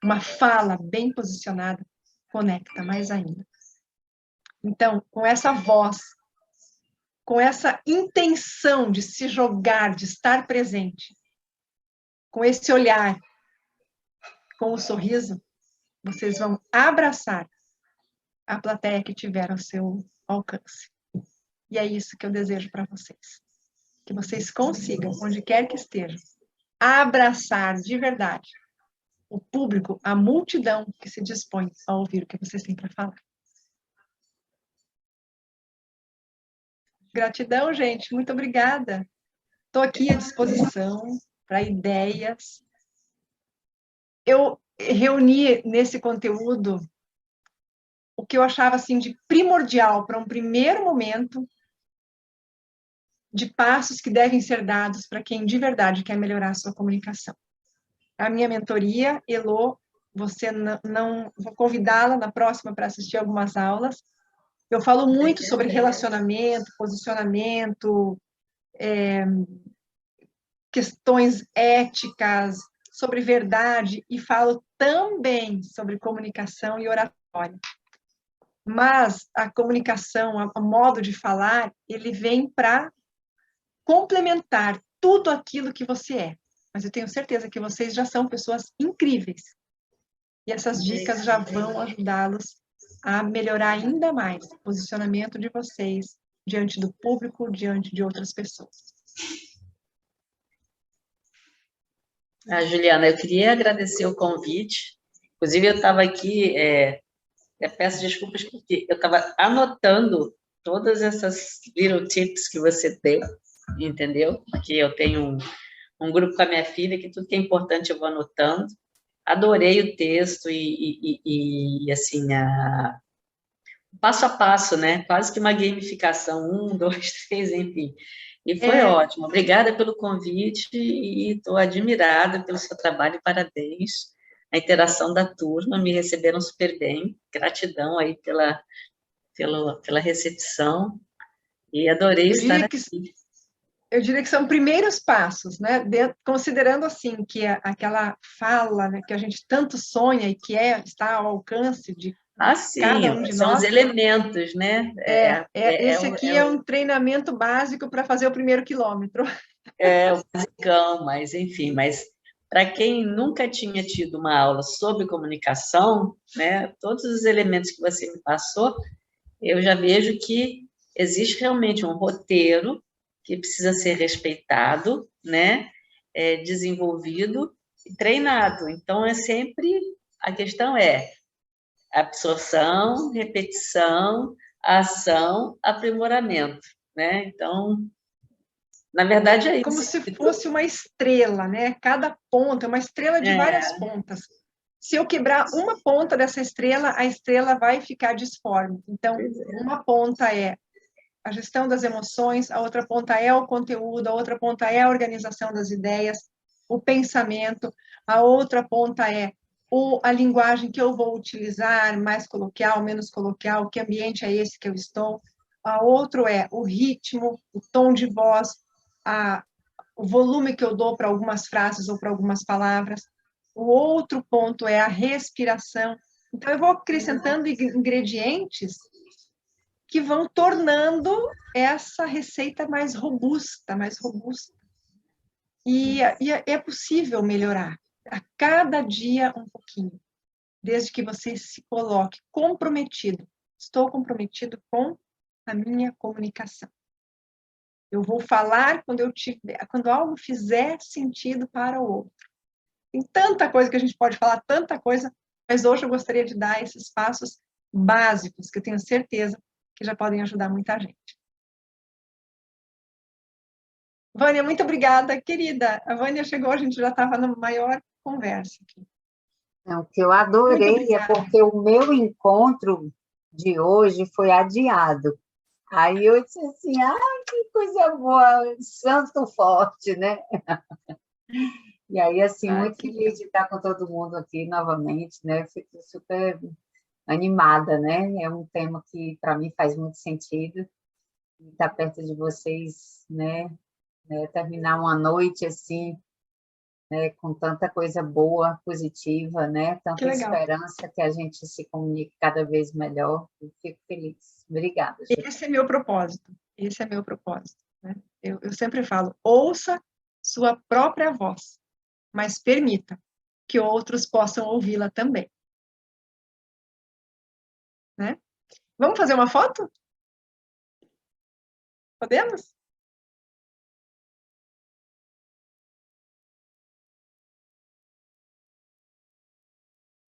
uma fala bem posicionada, conecta mais ainda. Então, com essa voz, com essa intenção de se jogar, de estar presente, com esse olhar, com o sorriso, vocês vão abraçar a plateia que tiver ao seu alcance. E é isso que eu desejo para vocês. Que vocês consigam, onde quer que estejam, abraçar de verdade o público, a multidão que se dispõe a ouvir o que vocês têm para falar. Gratidão, gente. Muito obrigada. Estou aqui à disposição para ideias. Eu reuni nesse conteúdo o que eu achava assim de primordial para um primeiro momento de passos que devem ser dados para quem de verdade quer melhorar a sua comunicação. A minha mentoria, Elô, você não vou convidá-la na próxima para assistir algumas aulas. Eu falo muito sobre relacionamento, posicionamento, questões éticas, sobre verdade, e falo também sobre comunicação e oratória. Mas a comunicação, o modo de falar, ele vem para complementar tudo aquilo que você é. Mas eu tenho certeza que vocês já são pessoas incríveis. E essas dicas já vão ajudá-los a melhorar ainda mais o posicionamento de vocês diante do público, diante de outras pessoas. Juliana, eu queria agradecer o convite. Inclusive, eu estava aqui, eu peço desculpas porque eu estava anotando todas essas little tips que você deu, entendeu? Porque eu tenho um grupo com a minha filha que tudo que é importante eu vou anotando. Adorei o texto e assim, passo a passo, né? Quase que uma gamificação, 1, 2, 3, enfim. E foi ótimo. Obrigada pelo convite e estou admirada pelo seu trabalho, parabéns. A interação da turma, me receberam super bem. Gratidão aí pela recepção e adorei estar aqui. Eu diria que são primeiros passos, né? Considerando assim que aquela fala, né, que a gente tanto sonha e que está ao alcance de cada um de são nós. Os elementos, né? Esse aqui é um treinamento básico para fazer o primeiro quilômetro. O basicão, mas enfim, para quem nunca tinha tido uma aula sobre comunicação, né, todos os elementos que você me passou, eu já vejo que existe realmente um roteiro que precisa ser respeitado, né, desenvolvido e treinado. Então, a questão é absorção, repetição, ação, aprimoramento, né? Então, Na verdade, é isso. Como se fosse uma estrela, né? Cada ponta é uma estrela de várias pontas. Se eu quebrar uma ponta dessa estrela, a estrela vai ficar disforme. Então, uma ponta é a gestão das emoções, a outra ponta é o conteúdo, a outra ponta é a organização das ideias, o pensamento, a outra ponta é a linguagem que eu vou utilizar, mais coloquial, menos coloquial, que ambiente é esse que eu estou. A outro é o ritmo, o tom de voz, o volume que eu dou para algumas frases ou para algumas palavras. O outro ponto é a respiração. Então, eu vou acrescentando ingredientes que vão tornando essa receita mais robusta, mais robusta. E é possível melhorar a cada dia um pouquinho, desde que você se coloque comprometido. Estou comprometido com a minha comunicação. Eu vou falar quando algo fizer sentido para o outro. Tem tanta coisa que a gente pode falar, tanta coisa, mas hoje eu gostaria de dar esses passos básicos, que eu tenho certeza que já podem ajudar muita gente. Vânia, muito obrigada, querida. A Vânia chegou, a gente já estava na maior conversa aqui. Não, o que eu adorei é porque o meu encontro de hoje foi adiado. Aí eu disse assim, que coisa boa, santo forte, né? E aí, assim, muito feliz de estar com todo mundo aqui novamente, né? Fico super animada, né? É um tema que, para mim, faz muito sentido. Estar perto de vocês, né? Terminar uma noite, assim, né? Com tanta coisa boa, positiva, né? Tanta esperança que a gente se comunique cada vez melhor. Eu fico feliz. Obrigada, gente. Esse é meu propósito. Esse é meu propósito. Né? Eu sempre falo, ouça sua própria voz, mas permita que outros possam ouvi-la também. Né? Vamos fazer uma foto? Podemos?